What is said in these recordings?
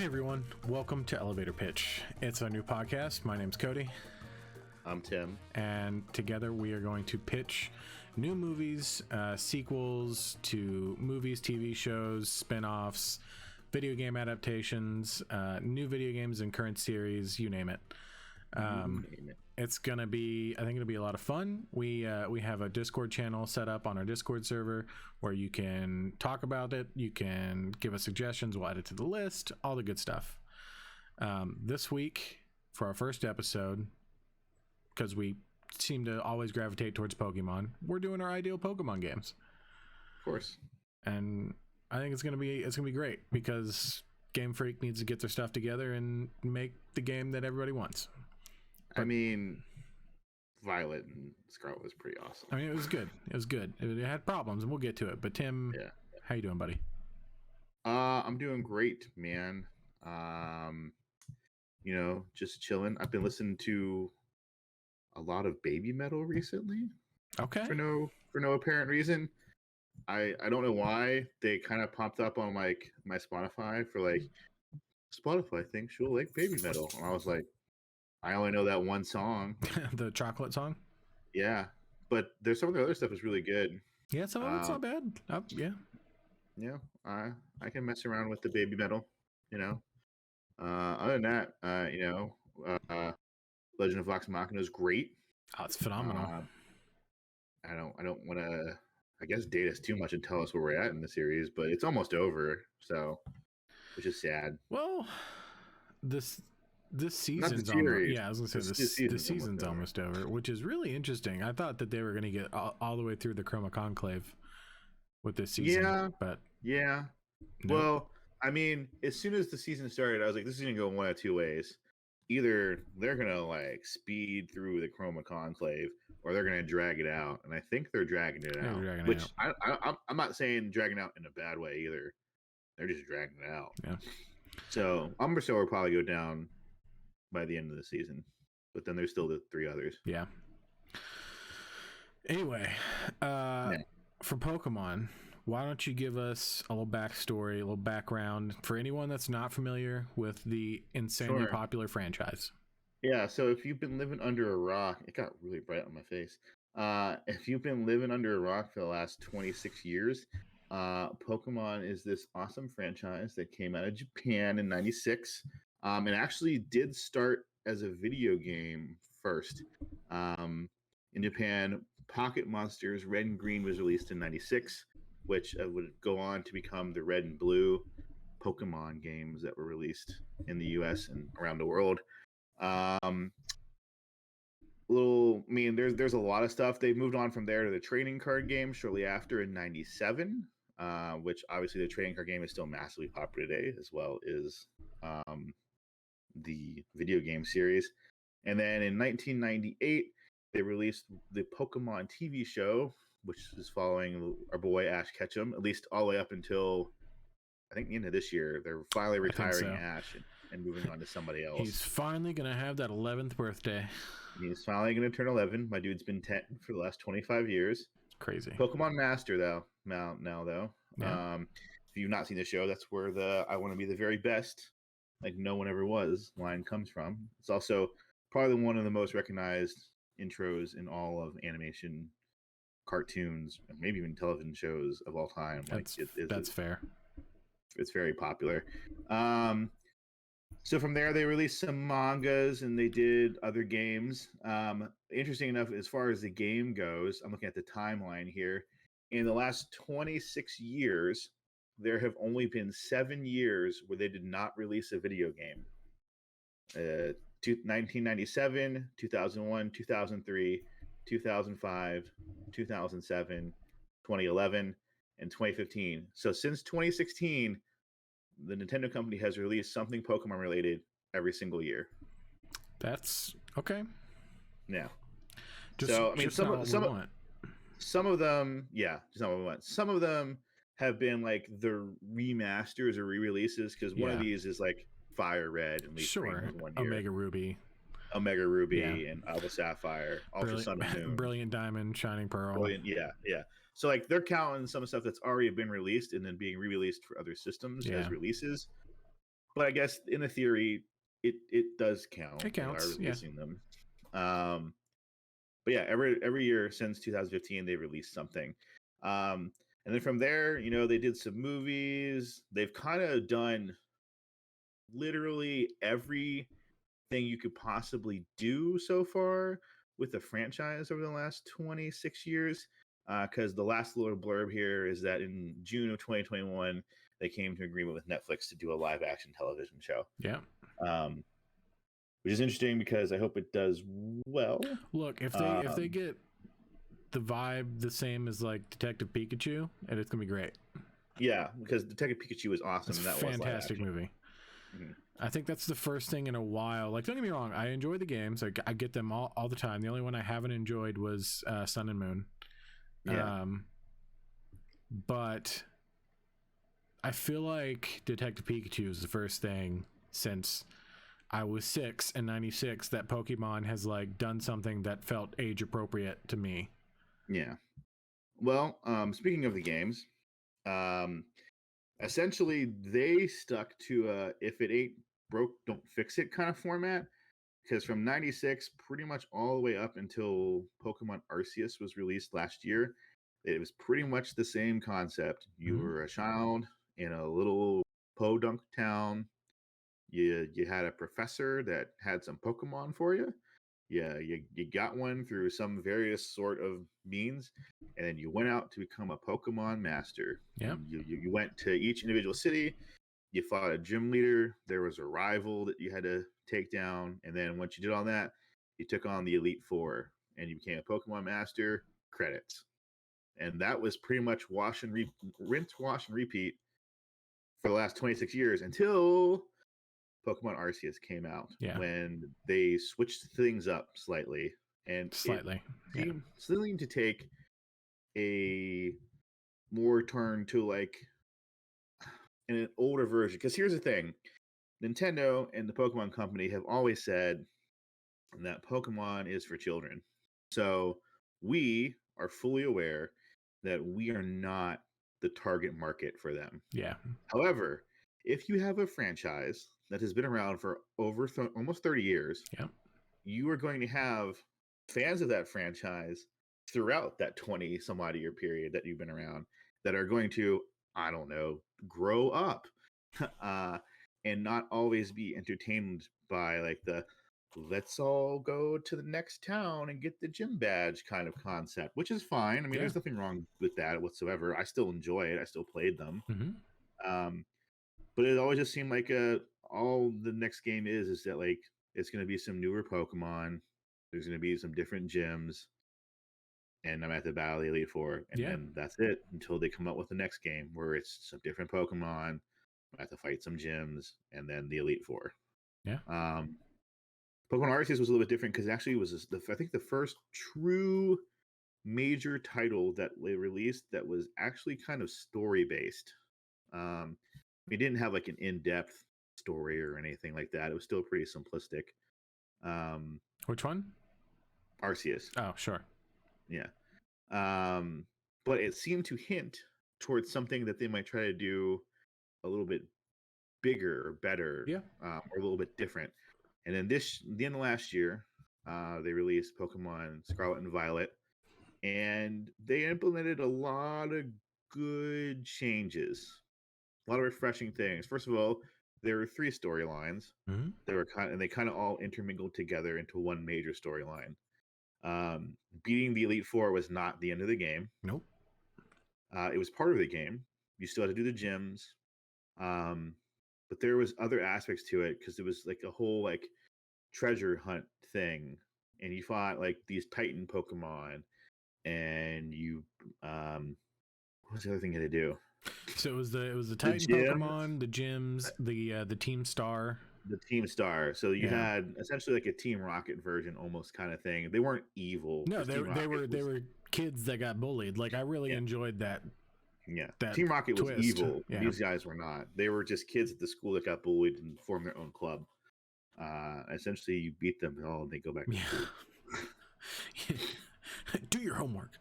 Hey everyone, welcome to Elevator Pitch. It's our new podcast. My name's Cody. I'm Tim. And together we are going to pitch new movies, sequels to movies, TV shows, spin-offs, video game adaptations, new video games and current series, you name it. It's gonna be, I think it'll be a lot of fun. We have a Discord channel set up on our Discord server where you can talk about it. You can give us suggestions. We'll add it to the list. All the good stuff. This week for our first episode, because we seem to always gravitate towards Pokemon, we're doing our ideal Pokemon games. Of course. And I think it's gonna be great because Game Freak needs to get their stuff together and make the game that everybody wants. I mean, Violet and Scarlet was pretty awesome. I mean, it was good. It had problems, and we'll get to it. But Tim, how you doing, buddy? I'm doing great, man. Just chilling. I've been listening to a lot of baby metal recently. Okay. For no apparent reason. I don't know why. They kind of popped up on like my Spotify for like Spotify thinks you'll like baby metal, and I was like, I only know that one song. The chocolate song? Yeah. But there's some of the other stuff is really good. Yeah, some of it's not bad. Yeah. Yeah. I can mess around with the baby metal, you know. Other than that, Legend of Vox Machina is great. Oh, it's phenomenal. I don't want to, I guess, date us too much and tell us where we're at in the series, but it's almost over, so which is sad. Well, this season's almost, yeah, I was gonna say this season's almost over, which is really interesting. I thought that they were gonna get all the way through the Chroma Conclave with this season, but nope. Well, I mean, as soon as the season started, I was like, this is gonna go one of two ways. Either they're gonna like speed through the Chroma Conclave, or they're gonna drag it out, and I think they're dragging it out. Which I'm not saying dragging out in a bad way either. They're just dragging it out. Yeah. So Umbrasyl will probably go down by the end of the season, but then there's still the three others. Yeah. Anyway, for Pokemon, why don't you give us a little backstory, a little background for anyone that's not familiar with the insanely popular franchise? Yeah, so if you've been living under a rock, it got really bright on my face. If you've been living under a rock for the last 26 years, Pokemon is this awesome franchise that came out of Japan in 96. It actually did start as a video game first. In Japan, Pocket Monsters Red and Green was released in 96, which would go on to become the Red and Blue Pokemon games that were released in the US and around the world. There's a lot of stuff. They moved on from there to the trading card game shortly after in 97, which obviously the trading card game is still massively popular today, as well as the video game series. And then in 1998 they released the Pokemon TV show, which is following our boy Ash Ketchum, at least all the way up until I think the end of this year. They're finally retiring Ash and moving on to somebody else. He's finally gonna have that 11th birthday. He's finally gonna turn 11. My dude's been 10 for the last 25 years. It's crazy. Pokemon Master though now though. Yeah. If you've not seen the show, that's where the I want to be the very best, like no one ever was, line comes from. It's also probably one of the most recognized intros in all of animation, cartoons, and maybe even television shows of all time. That's fair. It's very popular. So from there, they released some mangas and they did other games. Interesting enough, as far as the game goes, I'm looking at the timeline here. In the last 26 years, there have only been 7 years where they did not release a video game. 1997, 2001, 2003, 2005, 2007, 2011, and 2015. So since 2016, the Nintendo company has released something Pokemon related every single year. That's okay. Yeah. Some of them, yeah, just not what we want. Some of them have been like the remasters or re-releases, because one of these is like Fire Red and Leaf Green was 1 year. Omega Ruby, and Alpha Sapphire, Ultra Sun and Moon, Brilliant Diamond, Shining Pearl. Brilliant, yeah. So like they're counting some stuff that's already been released and then being re-released for other systems as releases. but I guess in a theory, it does count. It They are counts, yeah. releasing them. But yeah, every year since 2015, they released something. And then from there, they did some movies. They've kind of done literally everything you could possibly do so far with the franchise over the last 26 years. Because the last little blurb here is that in June of 2021, they came to agreement with Netflix to do a live action television show. Yeah. Which is interesting because I hope it does well. Look, if they get the vibe the same as like Detective Pikachu, and it's gonna be great. Yeah, because Detective Pikachu was awesome. It's and that fantastic was movie. Mm-hmm. I think that's the first thing in a while. Like, don't get me wrong, I enjoy the games. I get them all the time. The only one I haven't enjoyed was Sun and Moon. Yeah. But I feel like Detective Pikachu is the first thing since I was 6 in '96 that Pokemon has like done something that felt age appropriate to me. Yeah. Well, speaking of the games, essentially they stuck to if it ain't broke, don't fix it kind of format. Because from '96, pretty much all the way up until Pokemon Arceus was released last year, it was pretty much the same concept. You were a child in a little podunk town. You had a professor that had some Pokemon for you. Yeah, you got one through some various sort of means, and then you went out to become a Pokemon master. Yep. You went to each individual city. You fought a gym leader. There was a rival that you had to take down, and then once you did all that, you took on the Elite Four, and you became a Pokemon master. Credits, and that was pretty much rinse, wash, and repeat for the last 26 years until Pokemon Arceus came out, when they switched things up slightly, and slightly seemed to take a more turn to like an older version. Because here's the thing, Nintendo and the Pokemon Company have always said that Pokemon is for children. So we are fully aware that we are not the target market for them. Yeah. However, if you have a franchise that has been around for over almost 30 years, you are going to have fans of that franchise throughout that 20 some odd year period that you've been around that are going to, I don't know, grow up and not always be entertained by like the let's all go to the next town and get the gym badge kind of concept, which is fine. I mean, there's nothing wrong with that whatsoever. I still enjoy it. I still played them. But it always just seemed like all the next game is that like it's going to be some newer Pokemon. There's going to be some different gyms, and I'm at the Battle of the Elite Four, and then that's it until they come up with the next game where it's some different Pokemon. I have to fight some gyms, and then the Elite Four. Yeah. Pokemon Arceus was a little bit different because actually it was I think the first true major title that they released that was actually kind of story based. We didn't have like an in-depth story or anything like that. It was still pretty simplistic. Which one? Arceus. Oh, sure. Yeah. But it seemed to hint towards something that they might try to do a little bit bigger or better, or a little bit different. And then the end of last year, they released Pokemon Scarlet and Violet, and they implemented a lot of good changes. A lot of refreshing things. First of all, there were 3 storylines. They were they kind of all intermingled together into one major storyline. Beating the Elite Four was not the end of the game. Nope. It was part of the game. You still had to do the gyms, but there was other aspects to it because it was like a whole like treasure hunt thing, and you fought like these Titan Pokemon, and you what was the other thing you had to do? So it was the Titan Pokemon, the gyms, the Team Star. The Team Star. So you had essentially like a Team Rocket version, almost kind of thing. They weren't evil. No, they were kids that got bullied. Like I really enjoyed that. Yeah, that Team Rocket was evil. Yeah. These guys were not. They were just kids at the school that got bullied and formed their own club. Essentially, you beat them and they go back to school. Do your homework.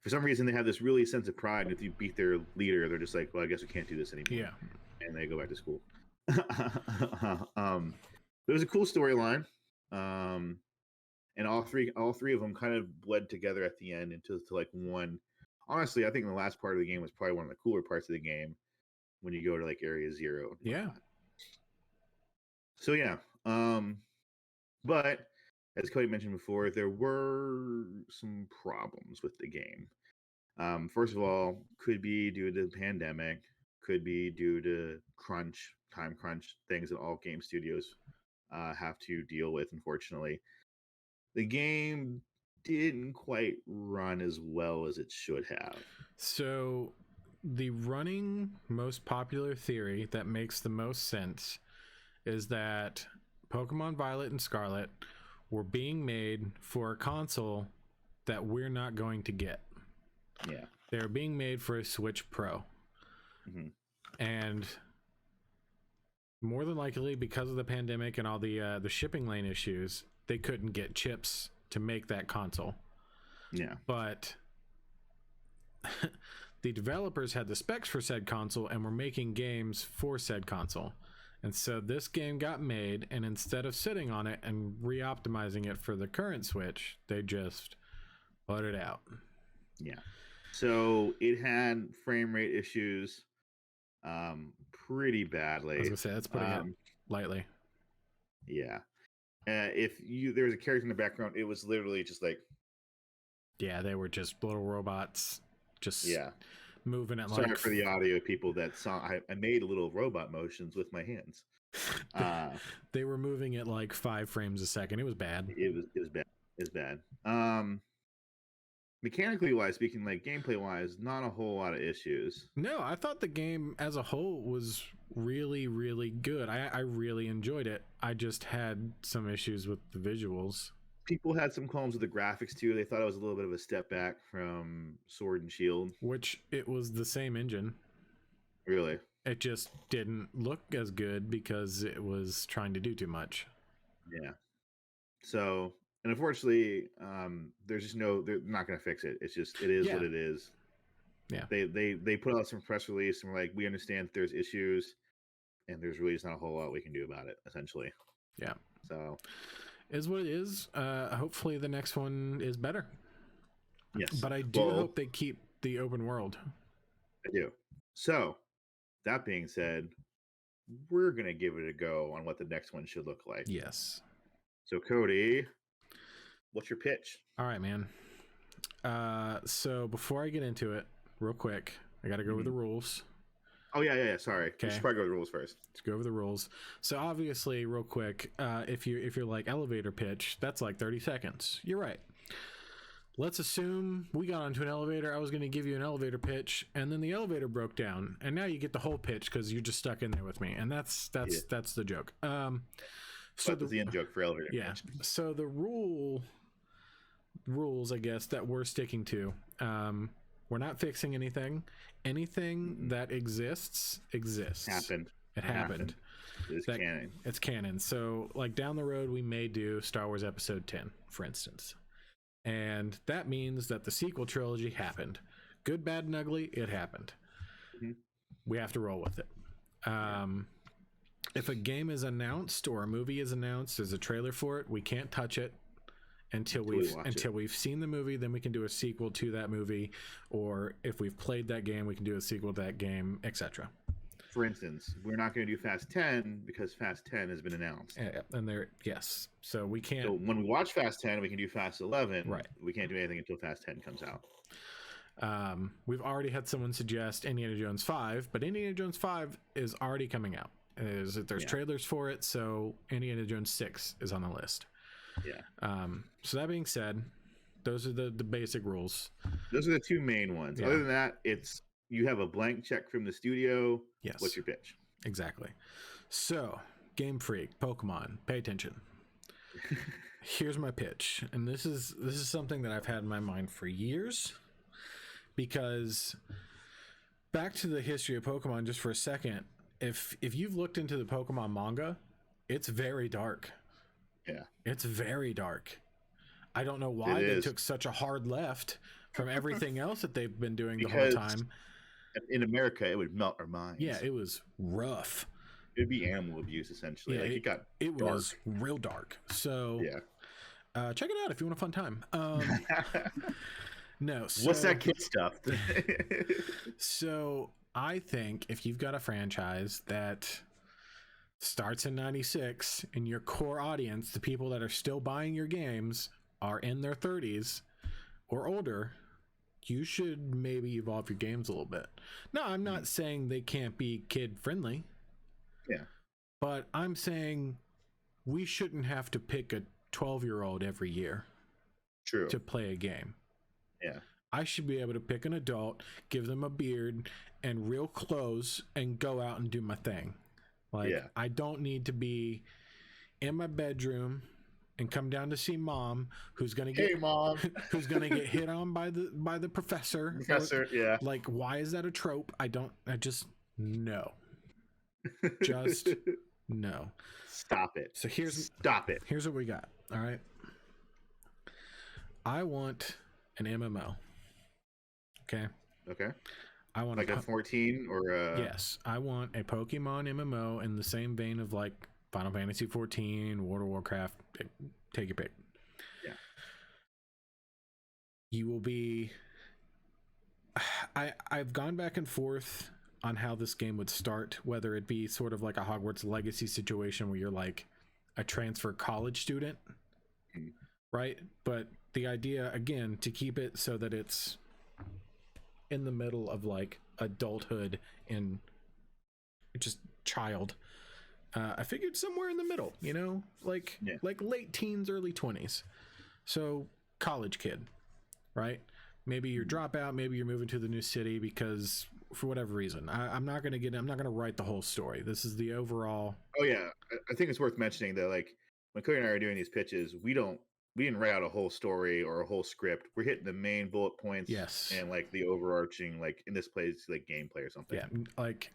For some reason, they have this really sense of pride. And if you beat their leader, they're just like, well, I guess we can't do this anymore. Yeah. And they go back to school. It was a cool storyline. And all three of them kind of bled together at the end into like one. Honestly, I think the last part of the game was probably one of the cooler parts of the game when you go to like Area Zero. Yeah. So yeah, but as Cody mentioned before, there were some problems with the game. First of all, could be due to the pandemic, could be due to time crunch, things that all game studios have to deal with, unfortunately. The game didn't quite run as well as it should have. So the running most popular theory that makes the most sense is that Pokemon Violet and Scarlet were being made for a console that we're not going to get. Yeah. They're being made for a Switch Pro. Mm-hmm. And more than likely, because of the pandemic and all the shipping lane issues, they couldn't get chips to make that console. Yeah. But the developers had the specs for said console and were making games for said console. And so this game got made, and instead of sitting on it and re-optimizing it for the current Switch, they just put it out. Yeah. So it had frame rate issues pretty badly. I was gonna say, that's putting it lightly. Yeah. If there was a character in the background, it was literally just like, yeah, they were just little robots, just moving at sorry like. For the audio people that saw, I made little robot motions with my hands. They were moving at like 5 frames a second. It was bad. It was bad. It's bad. Mechanically wise, speaking, like gameplay wise, not a whole lot of issues. No, I thought the game as a whole was really, really good. I really enjoyed it. I just had some issues with the visuals. People had some qualms with the graphics too. They thought it was a little bit of a step back from Sword and Shield, which it was the same engine. Really, it just didn't look as good because it was trying to do too much. Yeah. So, and unfortunately, there's just they're not going to fix it. It is what it is. Yeah. They put out some press release and were like, we understand that there's issues, and there's really just not a whole lot we can do about it, essentially. Yeah. So, is what it is. Hopefully the next one is better. Yes. But I do hope they keep the open world. I do. So, that being said, we're going to give it a go on what the next one should look like. Yes. So, Cody, what's your pitch? All right, man. So before I get into it, real quick, I got to go over the rules. Oh, yeah. Sorry. Okay. You should probably go over the rules first. Let's go over the rules. So obviously, real quick, if you're like elevator pitch, that's like 30 seconds. You're right. Let's assume we got onto an elevator. I was going to give you an elevator pitch, and then the elevator broke down, and now you get the whole pitch because you're just stuck in there with me, and that's the joke. So that's the end joke for elevator. Yeah. Pitch. So the rules, I guess, that we're sticking to. We're not fixing anything. Anything that exists. Happened. It happened. It's canon. It's canon. So, like, down the road, we may do Star Wars Episode 10, for instance. And that means that the sequel trilogy happened. Good, bad, and ugly, it happened. Mm-hmm. We have to roll with it. If a game is announced or a movie is announced, there's a trailer for it, we can't touch it until we've seen the movie. Then we can do a sequel to that movie, or if we've played that game, we can do a sequel to that game, etc. For instance, we're not going to do Fast 10 because Fast 10 has been announced. So we can't. So when we watch Fast 10, we can do Fast 11. Right. We can't do anything until Fast 10 comes out. We've already had someone suggest Indiana Jones 5, but Indiana Jones 5 is already coming out. There's trailers for it, so Indiana Jones 6 is on the list. Yeah. So that being said, those are the basic rules. Those are the two main ones. Yeah. Other than that, it's you have a blank check from the studio. Yes. What's your pitch? Exactly. So, Game Freak, Pokemon, pay attention. Here's my pitch, and this is something that I've had in my mind for years, because back to the history of Pokemon just for a second. If you've looked into the Pokemon manga, it's very dark. Yeah. It's very dark. I don't know why they took such a hard left from everything else that they've been doing the whole time. In America, it would melt our minds. Yeah, it was rough. it'd be animal abuse essentially. Yeah, Like it was real dark. So check it out if you want a fun time. No, what's that kid stuff? So I think if you've got a franchise that starts in 96 and your core audience, the people that are still buying your games, are in their 30s or older, you should maybe evolve your games a little bit. Now, I'm not saying they can't be kid friendly. Yeah. But I'm saying we shouldn't have to pick a 12-year-old every year to play a game. Yeah. I should be able to pick an adult, give them a beard and real clothes, and go out and do my thing. Like, I don't need to be in my bedroom and come down to see mom, who's gonna get who's gonna get hit on by the professor. Yeah. Like, why is that a trope? I just no. Just no. Stop it. So here's what we got. All right. I want an MMO. Okay. I want like a 14 or a... Yes, I want a Pokemon MMO in the same vein of like Final Fantasy 14, World of Warcraft. Take your pick. Yeah. You will be... I've gone back and forth on how this game would start, whether it be sort of like a Hogwarts Legacy situation where you're like a transfer college student, right? But the idea, again, to keep it so that it's in the middle of like adulthood and just child, I figured somewhere in the middle, you know, like late teens, early 20s. So college kid, right? Maybe you're dropout, maybe you're moving to the new city because for whatever reason. I'm not going to write the whole story. This is the overall. Oh yeah. I think it's worth mentioning that like when Cody and I are doing these pitches, we didn't write out a whole story or a whole script. We're hitting the main bullet points, and like the overarching, like in this place, like gameplay or something. Yeah, like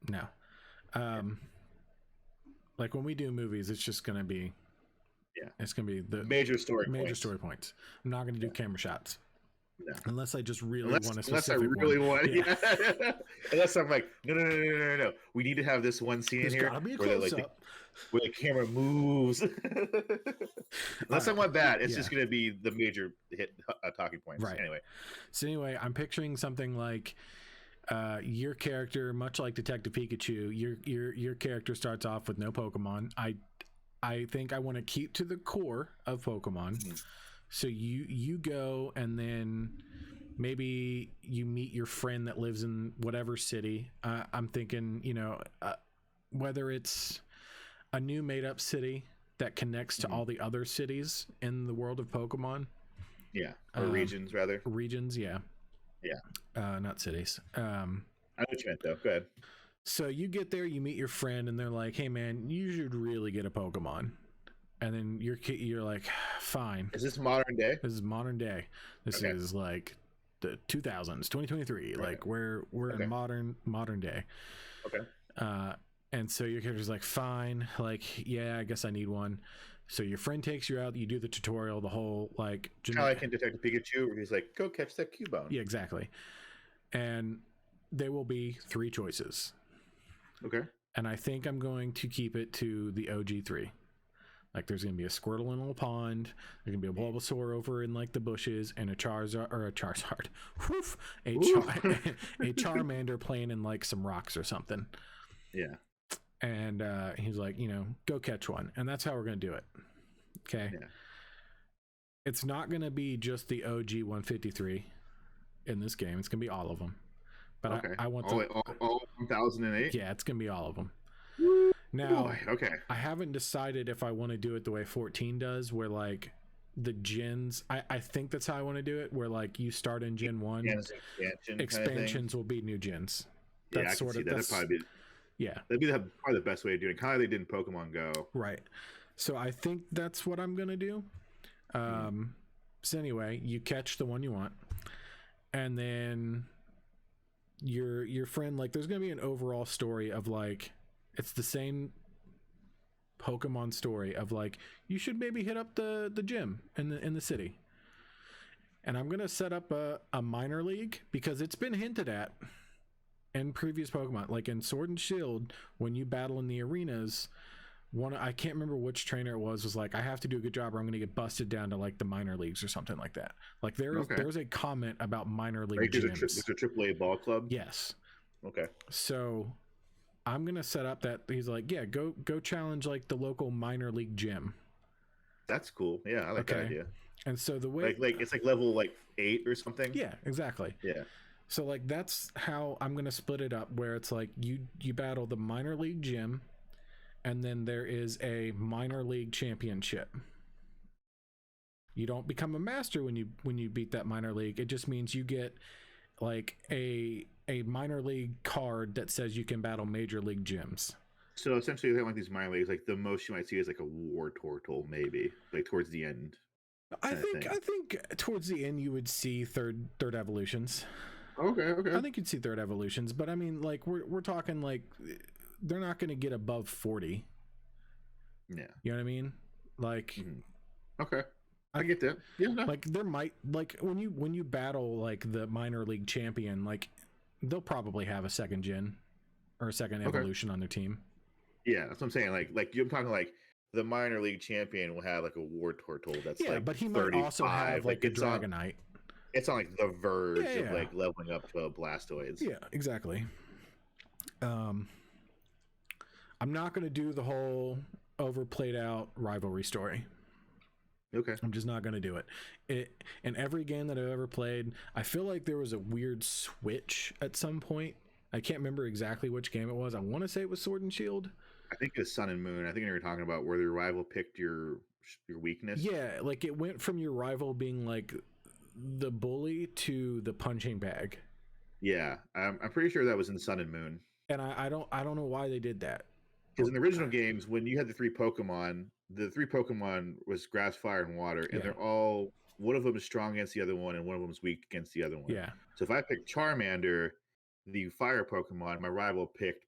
no, like when we do movies, it's just gonna be, it's gonna be the major story points. I'm not gonna do camera shots. No. Unless I just really want a specific Unless I'm like, no. We need to have this one scene in here where the camera moves. Unless I want that, it's just going to be the major hit talking points. Right. Anyway, I'm picturing something like your character, much like Detective Pikachu. Your character starts off with no Pokemon. I think I want to keep to the core of Pokemon. Mm-hmm. So you go and then maybe you meet your friend that lives in whatever city. I'm thinking, whether it's a new made up city that connects to all the other cities in the world of Pokemon. Yeah. Or regions rather. Regions. Yeah. Yeah. Not cities. I know what you meant though. Go ahead. So you get there, you meet your friend and they're like, hey man, you should really get a Pokemon. And then you're like, fine. Is this modern day? This is modern day. This is like the 2000s, 2023. Right. Like we're in modern day. Okay. And so your character's like, fine. Like, yeah, I guess I need one. So your friend takes you out. You do the tutorial, the whole like. How I can detect a Pikachu. Where he's like, go catch that Cubone. Yeah, exactly. And there will be 3 choices. Okay. And I think I'm going to keep it to the OG 3. Like there's going to be a Squirtle in a pond. There's going to be a Bulbasaur over in like the bushes and a Charizard. Woof, a Charmander playing in like some rocks or something. Yeah. And he's like, go catch one. And that's how we're going to do it. Okay. Yeah. It's not going to be just the OG 153 in this game. It's going to be all of them. But I want all 1008? Yeah, it's going to be all of them. Now, I haven't decided if I want to do it the way 14 does, where like the gens. I think that's how I want to do it, where like you start in Gen 1, expansions will be new gens. That's sort of that'd probably be probably the best way of doing it. Kind of like they did in Pokemon Go. Right. So I think that's what I'm gonna do. So anyway, you catch the one you want, and then your friend, like there's gonna be an overall story of like. It's the same Pokemon story of like you should maybe hit up the gym in the city. And I'm gonna set up a minor league because it's been hinted at in previous Pokemon, like in Sword and Shield, when you battle in the arenas, I can't remember which trainer it was like, I have to do a good job or I'm going to get busted down to like the minor leagues or something like that. Like there's a comment about minor league like gyms. There's a AAA ball club. Yes. Okay. So I'm going to set up that he's like, yeah, go challenge like the local minor league gym. That's cool. Yeah, I like that idea. And so the way like it's like level like 8 or something. Yeah, exactly. Yeah. So like that's how I'm going to split it up, where it's like you battle the minor league gym, and then there is a minor league championship. You don't become a master when you beat that minor league. It just means you get like a minor league card that says you can battle major league gyms. So essentially, like these minor leagues, like the most you might see is like a war turtle, maybe like towards the end. I think towards the end you would see third evolutions. Okay. I think you'd see third evolutions, but I mean, like we're talking like they're not going to get above 40. Yeah, you know what I mean? Like, okay, I get that. Yeah, no. Like there might, like when you battle like the minor league champion, like they'll probably have a second gen or a second evolution on their team. Yeah, that's what I'm saying. Like you're talking like the minor league champion will have like a war turtle that's like but he 35. might also have like a Dragonite. It's on like the verge of like leveling up to a Blastoise. Yeah, exactly. I'm not going to do the whole overplayed out rivalry story. Okay. I'm just not going to do it. In every game that I've ever played, I feel like there was a weird switch at some point. I can't remember exactly which game it was. I want to say it was Sword and Shield. I think it's Sun and Moon. I think you were talking about where your rival picked your weakness. Yeah, like it went from your rival being like the bully to the punching bag. Yeah, I'm pretty sure that was in Sun and Moon. And I don't know why they did that. Because in the original games, when you had the three Pokemon was Grass, Fire, and Water, and they're all, one of them is strong against the other one, and one of them is weak against the other one. Yeah. So if I pick Charmander, the Fire Pokemon, my rival picked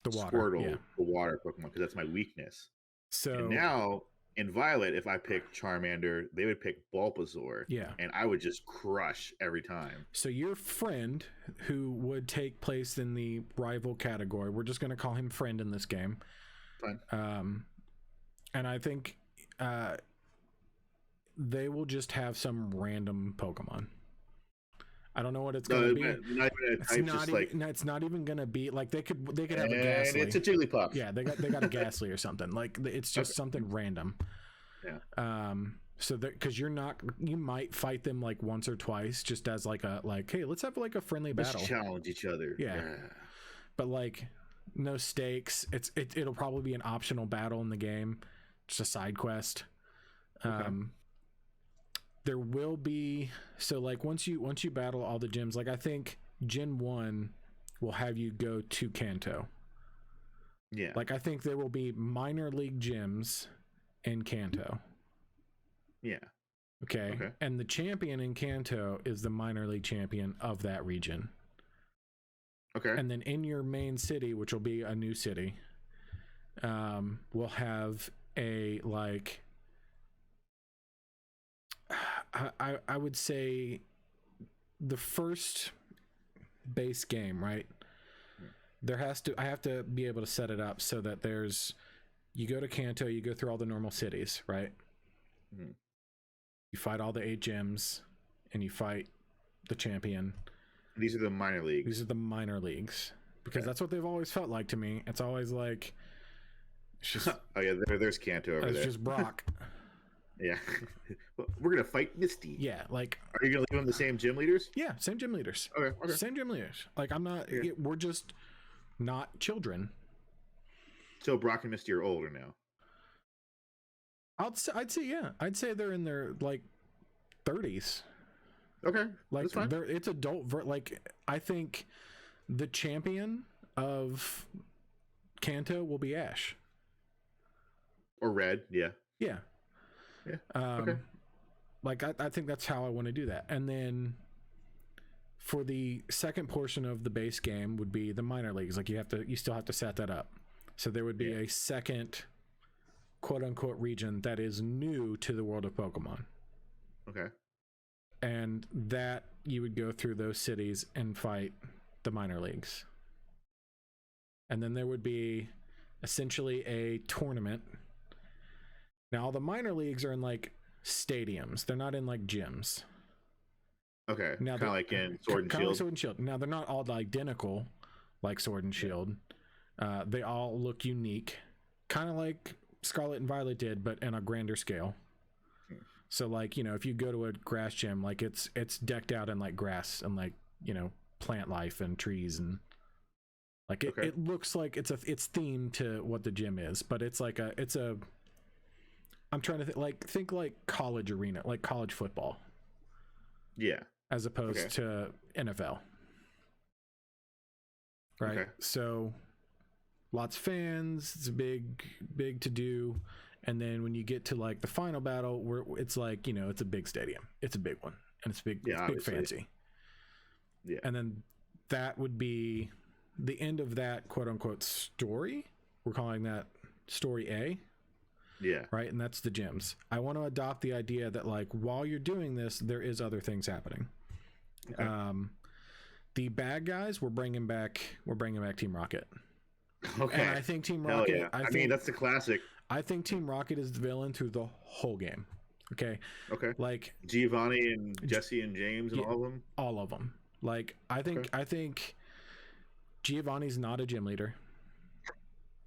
the water, Squirtle, the Water Pokemon, because that's my weakness. So and now in Violet, if I pick Charmander, they would pick Bulbasaur. Yeah. And I would just crush every time. So your friend, who would take place in the rival category, we're just going to call him friend in this game. Fine. And I think they will just have some random Pokemon. I don't know what it's going to be. It's not even going to be like they could have a Ghastly. It's a Jigglypuff. Yeah, they got a Ghastly or something. Like it's just something random. Yeah. So that, because you might fight them like once or twice, just as like hey, let's have like a friendly battle. Let's challenge each other. Yeah. But like no stakes. It'll probably be an optional battle in the game, just a side quest. Okay. There will be, so like once you battle all the gyms, like I think Gen 1 will have you go to Kanto. Yeah. Like I think there will be minor league gyms in Kanto. Yeah. Okay. And the champion in Kanto is the minor league champion of that region. Okay. And then in your main city, which will be a new city, we'll have a like, I would say the first base game, right? I have to be able to set it up so that you go to Kanto, you go through all the normal cities, right? Mm-hmm. You fight all the 8 gyms and you fight the champion. These are the minor leagues. These are the minor leagues, because that's what they've always felt like to me. It's always like, it's just, oh yeah, there's Kanto over there. It's just Brock. Yeah. We're going to fight Misty. Yeah, like... Are you going to leave them the same gym leaders? Yeah, same gym leaders. Okay. Same gym leaders. Like, I'm not... Okay. We're just not children. So Brock and Misty are older now? I'd say, yeah. I'd say they're in their, like, 30s. Okay, like, that's fine. It's adult... Like, I think the champion of Kanto will be Ash. Or Red, yeah. Yeah. Yeah. Okay. Like I think that's how I want to do that. And then for the second portion of the base game would be the minor leagues. Like you still have to set that up. So there would be a second quote unquote region that is new to the world of Pokemon. Okay. And that you would go through those cities and fight the minor leagues. and then there would be essentially a tournament. Now all the minor leagues are in like stadiums, they're not in like gyms. Okay, now kind of like in Sword and Kind of Shield. like Sword and Shield. Now they're not all identical like Sword and Shield. They all look unique, kind of like Scarlet and Violet did, but in a grander scale. So like, you know, if you go to a grass gym, like it's decked out in like grass and like, you know, plant life and trees, and like it looks like it's themed to what the gym is, but it's like I'm trying to think like college arena, like college football. Yeah. As opposed to NFL. Right. Okay. So lots of fans, it's a big to do. And then when you get to like the final battle, where it's like, you know, it's a big stadium, it's a big one, and it's big, it's big fancy. Yeah. And then that would be the end of that quote unquote story. We're calling that story A. Yeah. Right. And that's the gyms. I want to adopt the idea that like while you're doing this, there is other things happening. Okay. The bad guys, we're bringing back Team Rocket. Okay. And I think Team Rocket. Yeah. I mean, that's the classic. I think Team Rocket is the villain through the whole game. Okay. Okay. Like Giovanni and Jesse and James and all of them. All of them. Like I think Giovanni's not a gym leader.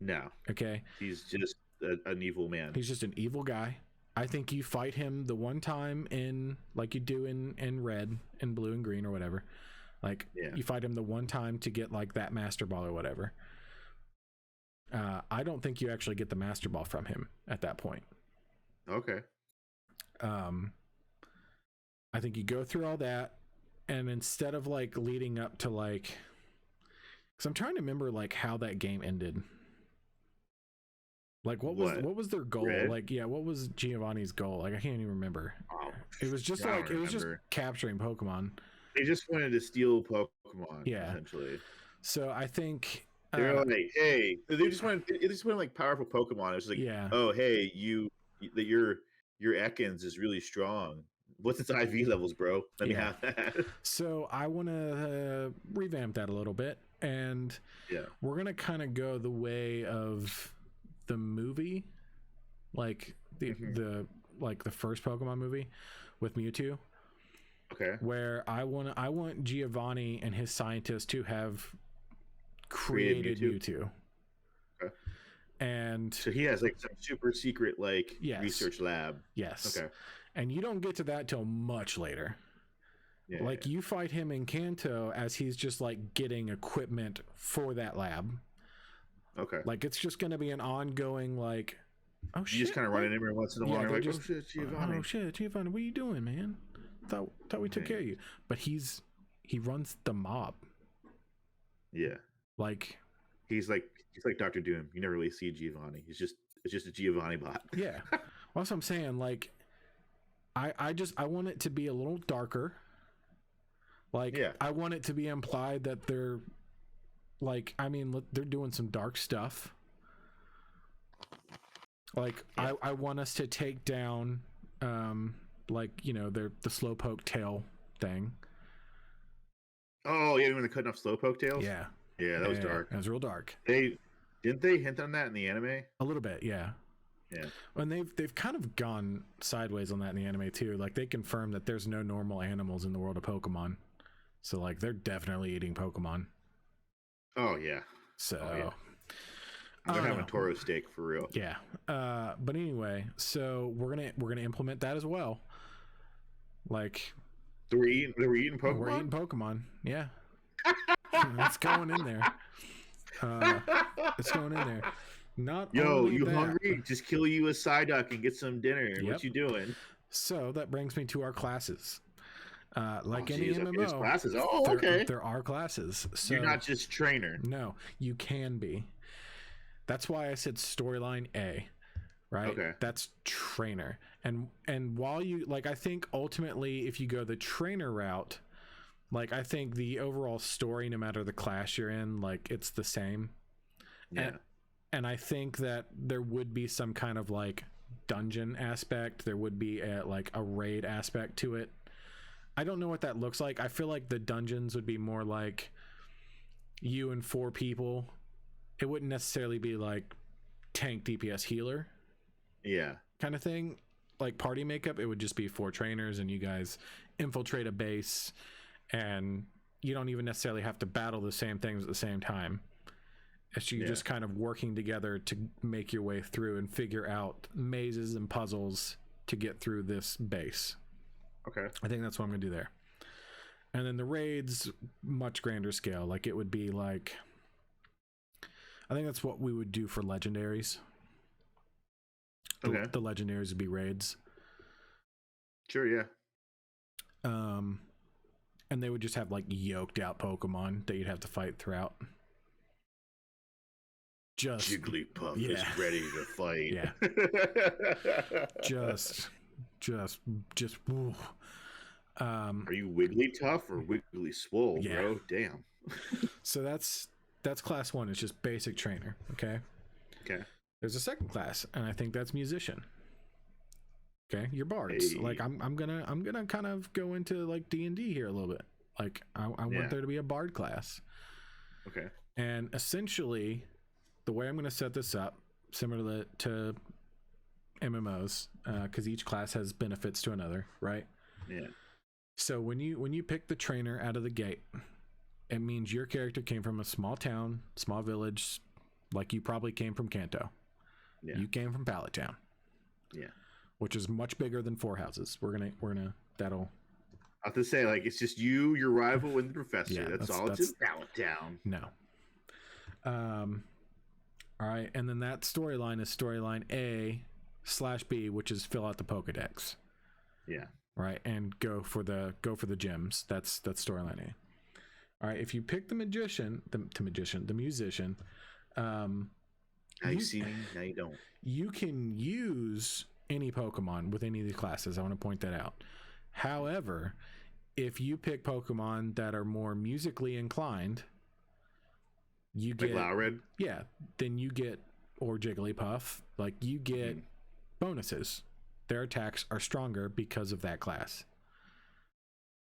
No. Okay. He's just an evil man. He's just an evil guy. I think you fight him the one time in like you do in red and blue and green or whatever. Like you fight him the one time to get like that master ball or whatever. I don't think you actually get the master ball from him at that point. Okay. I think you go through all that, and instead of like leading up to like, because I'm trying to remember like how that game ended. Like what was their goal? Red? Like what was Giovanni's goal? Like I can't even remember. Oh, it was just just capturing Pokemon. They just wanted to steal Pokemon. Yeah. Essentially. So I think they're like, hey, they just wanted like powerful Pokemon. It was like, oh hey, your Ekans is really strong. What's its IV levels, bro? Let me have that. So I want to revamp that a little bit, and we're gonna kind of go the way of the movie, like the first Pokemon movie with Mewtwo. Okay. Where I want Giovanni and his scientists to have created Mewtwo. Okay. And so he has like some super secret like research lab. Yes. Okay. And you don't get to that till much later. Yeah. Like you fight him in Kanto as he's just like getting equipment for that lab. Okay. Like it's just going to be an ongoing like, oh shit. You just kind of run in every once in a while. Like, oh shit, Giovanni. Oh shit, Giovanni, what are you doing, man? Thought we took care of you. But he runs the mob. Yeah. Like he's like Dr. Doom. You never really see Giovanni. It's just a Giovanni bot. Yeah. Well, that's what I'm saying. Like I want it to be a little darker. Like I want it to be implied that they're like, I mean, they're doing some dark stuff. Like I want us to take down like, you know, the Slowpoke tail thing. Oh yeah, when they're cutting off Slowpoke tails. Yeah, that was dark. It was real dark. Didn't they hint on that in the anime? A little bit, yeah. Yeah, and they've kind of gone sideways on that in the anime too. Like they confirmed that there's no normal animals in the world of Pokemon, so like they're definitely eating Pokemon. Oh yeah. So. They're having Toro steak for real. Yeah. But anyway, so we're gonna implement that as well. Like we're eating Pokemon. We're eating Pokemon. Yeah. It's going in there. It's going in there. You hungry? Just kill you a Psyduck and get some dinner. Yep. What you doing? So that brings me to our classes. Like any MMO, there's classes. There are classes. So you're not just trainer. No, you can be. That's why I said storyline A, right? Okay. That's trainer. And while you like, I think ultimately if you go the trainer route, like I think the overall story, no matter the class you're in, like it's the same. Yeah. And I think that there would be some kind of like dungeon aspect. There would be a raid aspect to it. I don't know what that looks like. I feel like the dungeons would be more like you and 4 people it wouldn't necessarily be like tank, DPS, healer kind of thing. Like party makeup, it would just be 4 trainers and you guys infiltrate a base, and you don't even necessarily have to battle the same things at the same time. It's you just kind of working together to make your way through and figure out mazes and puzzles to get through this base. Okay. I think that's what I'm going to do there. And then the raids, much grander scale. Like it would be like, I think that's what we would do for legendaries. Okay. The legendaries would be raids. Sure, yeah. And they would just have like yoked out Pokemon that you'd have to fight throughout. Just Jigglypuff is ready to fight. Yeah. just. Woo. Are you Wigglytuff or Wiggly Swole, bro? Damn. So that's class 1. It's just basic trainer. Okay. There's a second class, and I think that's musician. Okay, your bards. Hey. Like I'm gonna kind of go into like D&D here a little bit. Like I want there to be a bard class. Okay. And essentially, the way I'm going to set this up, similar to MMOs, because each class has benefits to another, right? Yeah. So when you pick the trainer out of the gate, it means your character came from a small town, small village, like you probably came from Kanto. Yeah. You came from Pallet Town. Yeah. Which is much bigger than 4 houses. We're gonna that'll. I have to say, like, it's just you, your rival, and the professor. Yeah, that's all. It's in Pallet Town. No. All right, and then that storyline is storyline A/B, which is fill out the Pokedex. Yeah. Right, and go for the gems. That's storyline A. All right, if you pick the musician. Now you see me, now you don't. You can use any Pokemon with any of these classes. I want to point that out. However, if you pick Pokemon that are more musically inclined, you get like Loudred? Yeah, then you get, or Jigglypuff, like you get bonuses. Their attacks are stronger because of that class.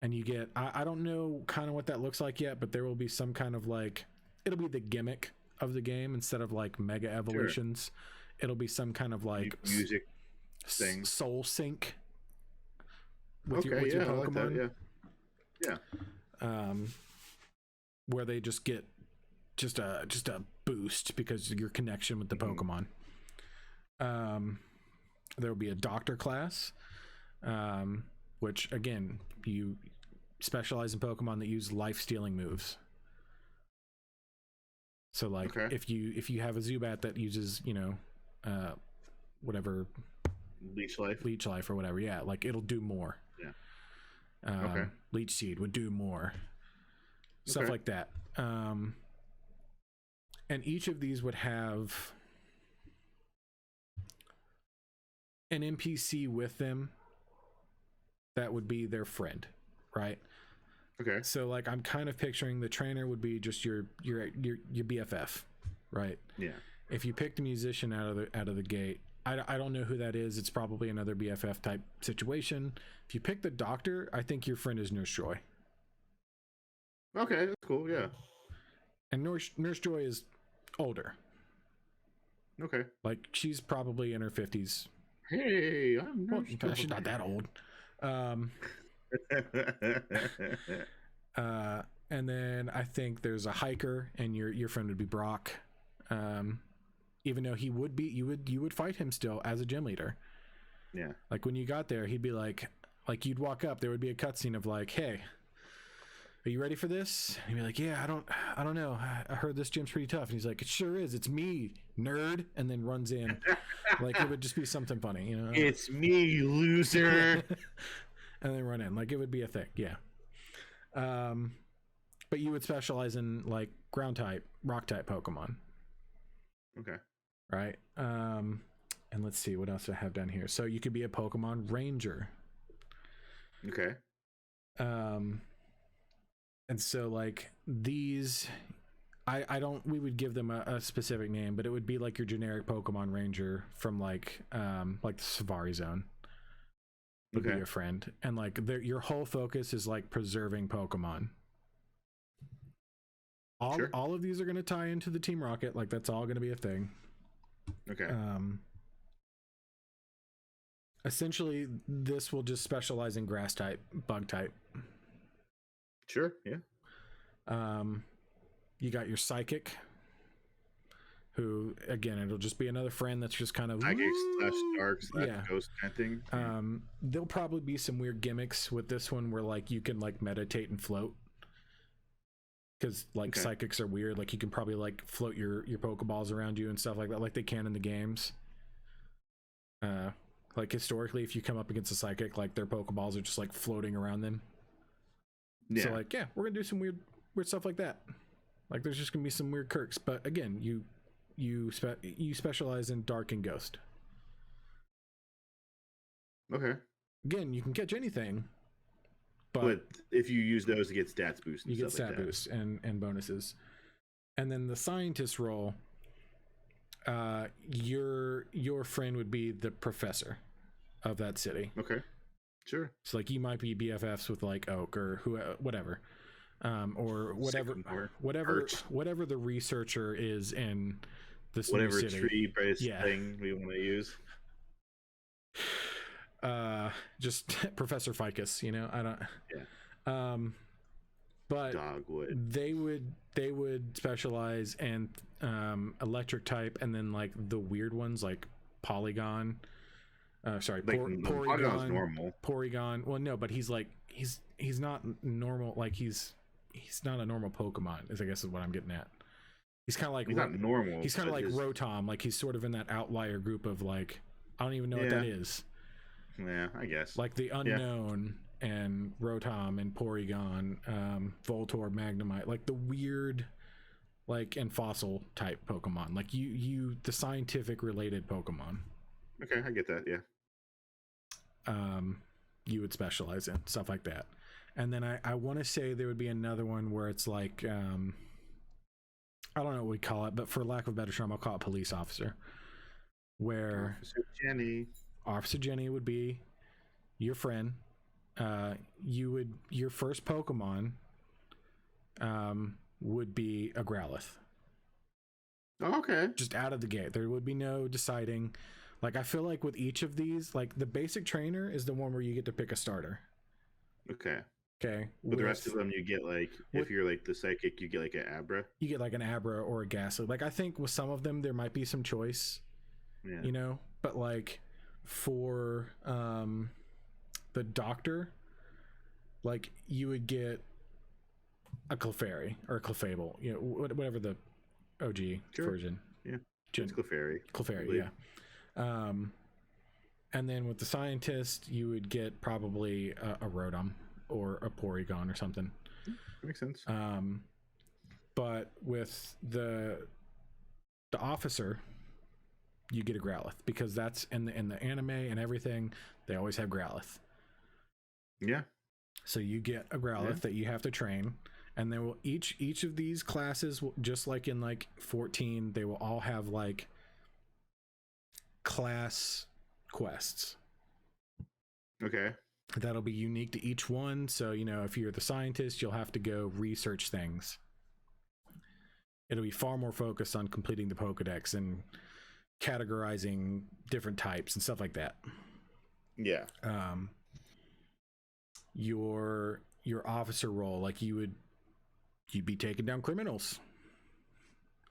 And you get, I don't know kind of what that looks like yet, but there will be some kind of like, it'll be the gimmick of the game instead of like mega evolutions. Sure. It'll be some kind of like music thing, soul sync with your Pokemon. I like that, yeah. Where they just get just a boost because of your connection with the Pokemon. There will be a doctor class, which again, you specialize in Pokemon that use life stealing moves. So like if you have a Zubat that uses, whatever, leech life or whatever, like it'll do more. Leech Seed would do more. Stuff like that. And each of these would have an NPC with them that would be their friend, right? Okay. So like I'm kind of picturing the trainer would be just your BFF, right? Yeah. If you pick the musician out of the gate, I don't know who that is. It's probably another BFF type situation. If you pick the doctor, I think your friend is Nurse Joy. Okay, that's cool. Yeah. And Nurse Joy is older. Okay. Like she's probably in her 50s. Hey, I'm Nurse Joy. She's not that old. And then I think there's a hiker, and your friend would be Brock. Even though he would be, you would fight him still as a gym leader. Yeah. Like when you got there, he'd be like you'd walk up, there would be a cutscene of like, hey, are you ready for this? And he'd be like, yeah, I don't know. I heard this gym's pretty tough. And he's like, it sure is. It's me, nerd. And then runs in. Like it would just be something funny, It's me, loser. And then run in. Like it would be a thing. Yeah. But you would specialize in like ground type, rock type Pokemon. Okay. Right. And let's see what else do I have down here. So you could be a Pokemon Ranger. Okay. And so like these, we would give them a specific name, but it would be like your generic Pokemon Ranger from like the Safari Zone would be your friend. And like your whole focus is like preserving Pokemon. All of these are going to tie into the Team Rocket. Like that's all going to be a thing. Okay. Essentially, this will just specialize in grass type, bug type. Sure. Yeah. You got your psychic, who again, it'll just be another friend that's just kind of psychic / dark / ghost kind of thing. There'll probably be some weird gimmicks with this one where like you can like meditate and float. Because like psychics are weird. Like you can probably like float your Pokeballs around you and stuff like that, like they can in the games. Like historically, if you come up against a psychic, like their Pokeballs are just like floating around them. Yeah. So like, yeah, we're gonna do some weird stuff like that. Like there's just gonna be some weird quirks. But again, you specialize in Dark and Ghost. Okay. Again, you can catch anything. But if you use those to get stats boosts, you get stat boosts and bonuses. And then the scientist role, your friend would be the professor of that city. Okay, sure. So like you might be BFFs with like Oak or whatever, or whatever the researcher is in this new city. Whatever tree-based thing we want to use. Just Professor Ficus, you know. I don't. Yeah. But Dogwood. They would specialize in electric type, and then like the weird ones like Polygon. Sorry, like Porygon's normal. Porygon. Well, no, but he's like he's not normal. Like he's not a normal Pokemon. I guess is what I'm getting at. He's kind of like he's not normal. He's kind of like Rotom. Like he's sort of in that outlier group of like I don't even know what that is. Yeah, I guess. Like the unknown and Rotom and Porygon, Voltorb, Magnemite, like the weird, like and fossil type Pokemon. Like the scientific related Pokemon. Okay, I get that. Yeah. You would specialize in stuff like that, and then I want to say there would be another one where it's like I don't know what we call it, but for lack of a better term, I'll call it police officer. Where Officer Jenny would be your friend. Your first Pokemon would be a Growlithe. Oh, okay. Just out of the gate. There would be no deciding. Like I feel like with each of these, like the basic trainer is the one where you get to pick a starter. Okay. Okay. But the rest of them you get like if you're like the psychic, you get like an Abra. You get like an Abra or a Ghastly. Like I think with some of them there might be some choice. Yeah. You know, but like for the doctor, like you would get a Clefairy or a Clefable, you know, whatever the OG version. Yeah, it's Clefairy. Yeah. And then with the scientist, you would get probably a Rotom or a Porygon or something. Makes sense. But with the officer, you get a Growlithe because that's in the anime and everything. They always have Growlithe. Yeah. So you get a Growlithe that you have to train, and they will each of these classes, just like in like 14, they will all have like class quests. Okay. That'll be unique to each one. So you know, if you're the scientist, you'll have to go research things. It'll be far more focused on completing the Pokedex and categorizing different types and stuff like that. Yeah. Your officer role, like you'd be taking down criminals.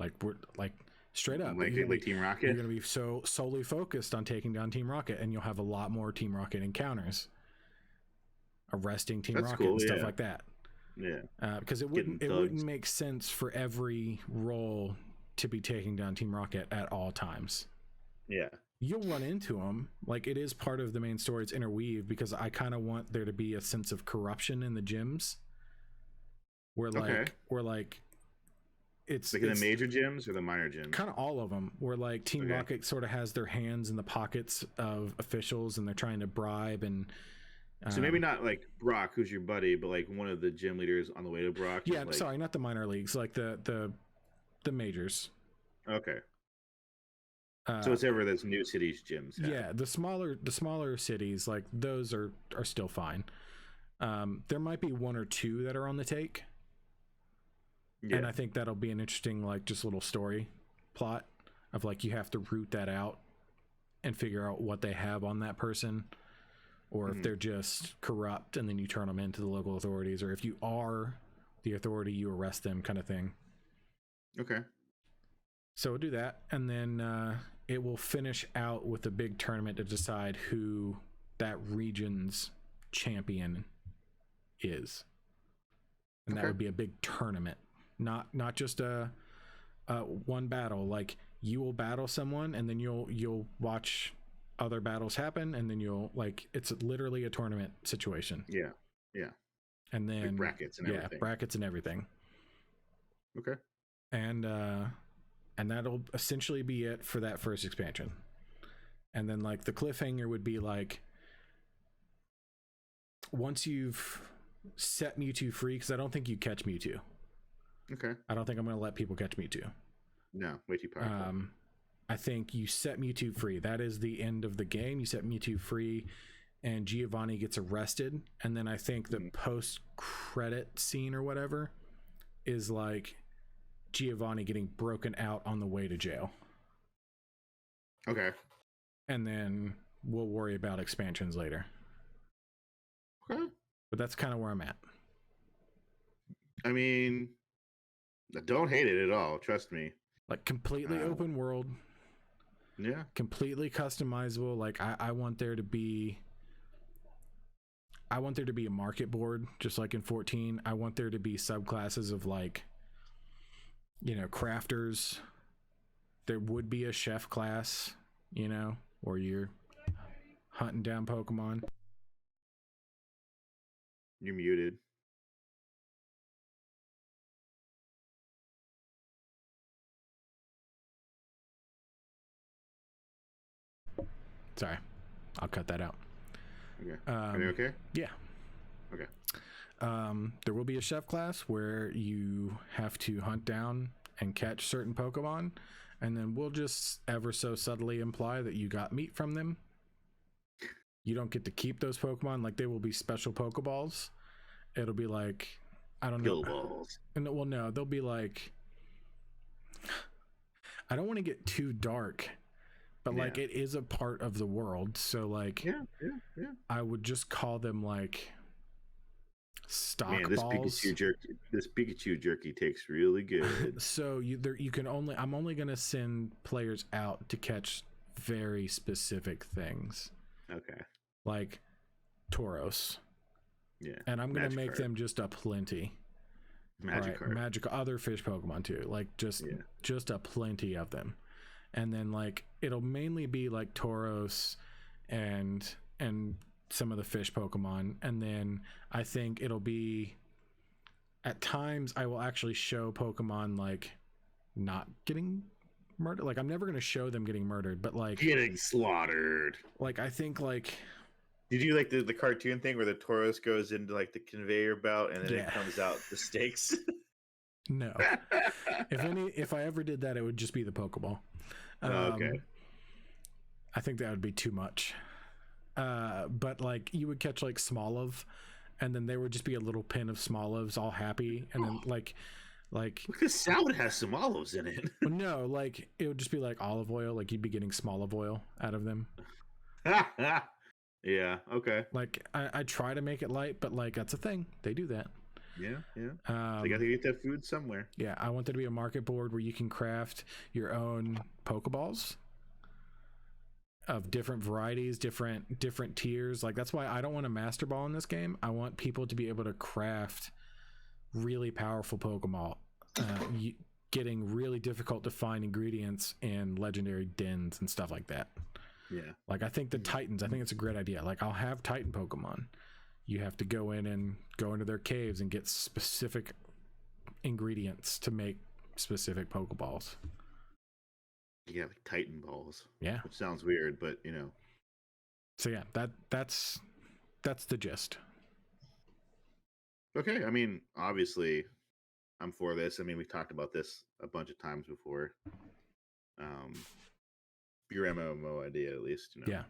Like we're like straight up. Like Team Rocket. You're gonna be so solely focused on taking down Team Rocket, and you'll have a lot more Team Rocket encounters. Arresting Team Rocket and stuff like that. Yeah. Because it wouldn't make sense for every role to be taking down Team Rocket at all times. Yeah. You'll run into them. Like it is part of the main story. It's interweave because I kind of want there to be a sense of corruption in the gyms. Where like it's like in the major gyms or the minor gyms? Kind of all of them. Where like Team Rocket sort of has their hands in the pockets of officials and they're trying to bribe and. So maybe not like Brock, who's your buddy, but like one of the gym leaders on the way to Brock. Yeah, sorry, not the minor leagues, like the majors. Okay. So it's ever those new cities gyms. Yeah, the smaller cities, like those are still fine. There might be one or two that are on the take. Yeah. And I think that'll be an interesting, like, just little story plot of, like, you have to root that out and figure out what they have on that person, or if they're just corrupt and then you turn them into the local authorities, or if you are the authority, you arrest them, kind of thing. Okay. So we'll do that, and then it will finish out with a big tournament to decide who that region's champion is, and that would be a big tournament, not just a one battle. Like, you will battle someone, and then you'll watch other battles happen, and then you'll, like, it's literally a tournament situation. Yeah. And then like brackets and everything. Brackets and everything. Okay. And that'll essentially be it for that first expansion. And then, like, the cliffhanger would be, like, once you've set Mewtwo free, because I don't think you catch Mewtwo. Okay. I don't think I'm going to let people catch Mewtwo. No, way too powerful. I think you set Mewtwo free. That is the end of the game. You set Mewtwo free, and Giovanni gets arrested. And then I think the post-credit scene or whatever is, like, Giovanni getting broken out on the way to jail. Okay. And then we'll worry about expansions later. Okay. But that's kind of where I'm at. I mean, I don't hate it at all. Trust me. Like, completely open world. Yeah. Completely customizable. Like, I want there to be a market board, just like in 14. I want there to be subclasses of, like, you know, crafters. There would be a chef class, you know, where you're hunting down Pokemon. You're muted. Sorry, I'll cut that out. Okay. Are you okay? Yeah. Okay. There will be a chef class where you have to hunt down and catch certain Pokemon, and then we'll just ever so subtly imply that you got meat from them. You don't get to keep those Pokemon. Like, they will be special Pokeballs. It'll be like, I don't know. Balls. And well, no, they'll be like, I don't want to get too dark, but like, it is a part of the world. So, like, yeah. I would just call them, like, stock this balls. This Pikachu jerky tastes really good. So I'm only going to send players out to catch very specific things. Okay. Like Tauros. Yeah. And I'm going to make them just a plenty. Magic other fish Pokemon too. Like, just a plenty of them. And then, like, it'll mainly be like Tauros and some of the fish Pokemon. And then I think it'll be, at times I will actually show Pokemon, like, not getting murdered. Like, I'm never going to show them getting murdered, but, like, getting slaughtered. Like, I think, like, did you like the cartoon thing where the Tauros goes into, like, the conveyor belt and then it comes out the steaks? No. If I ever did that, it would just be the Pokeball. Okay. I think that would be too much. But, like, you would catch, like, Smoliv, and then there would just be a little pin of Smolivs all happy, and then like because salad has some olives in it. No, like, it would just be like olive oil. Like, you'd be getting Smoliv oil out of them. Yeah. Okay. Like, I try to make it light, but, like, that's a thing. They do that. Yeah. They got to get that food somewhere. Yeah, I want there to be a market board where you can craft your own Pokeballs of different varieties, different tiers. Like, that's why I don't want a Master Ball in this game. I want people to be able to craft really powerful Pokemon, getting really difficult to find ingredients in legendary dens and stuff like that. Yeah. Like, I think the Titans, I think it's a great idea. Like, I'll have Titan Pokemon. You have to go into their caves and get specific ingredients to make specific Pokeballs. Yeah, like Titan balls. Yeah. Which sounds weird, but, you know. So yeah, that's the gist. Okay, I mean, obviously, I'm for this. I mean, we've talked about this a bunch of times before. Your MMO idea, at least, you know. Yeah.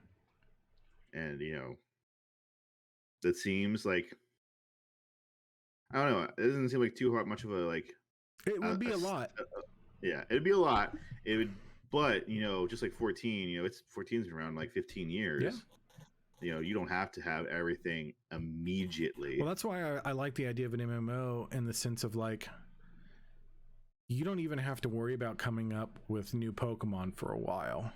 And, you know, that seems like, I don't know, it doesn't seem like too hard, much of a, like, It would be a lot. Yeah, it'd be a lot. It would, but just like 14, it's 14's been around like 15 years. Yeah. You don't have to have everything immediately. Well, that's why I like the idea of an MMO in the sense of like, you don't even have to worry about coming up with new Pokemon for a while.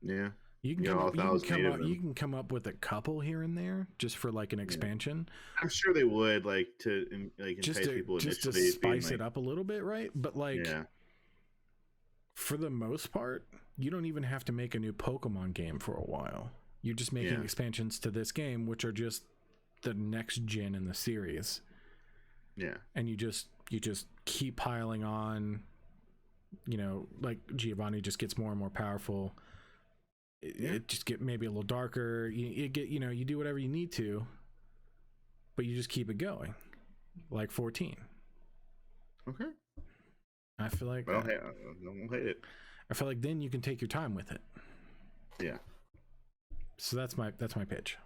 Yeah. You can come up with a couple here and there just for like an expansion. I'm sure they would like to entice people just to spice it up a little bit, right? But like, for the most part, you don't even have to make a new Pokemon game for a while. You're just making expansions to this game, which are just the next gen in the series. Yeah, and you just keep piling on. Like Giovanni just gets more and more powerful. It just get maybe a little darker. You do whatever you need to, but you just keep it going, like 14. Okay. I feel like I don't hate it. I feel like then you can take your time with it. Yeah. So that's my pitch.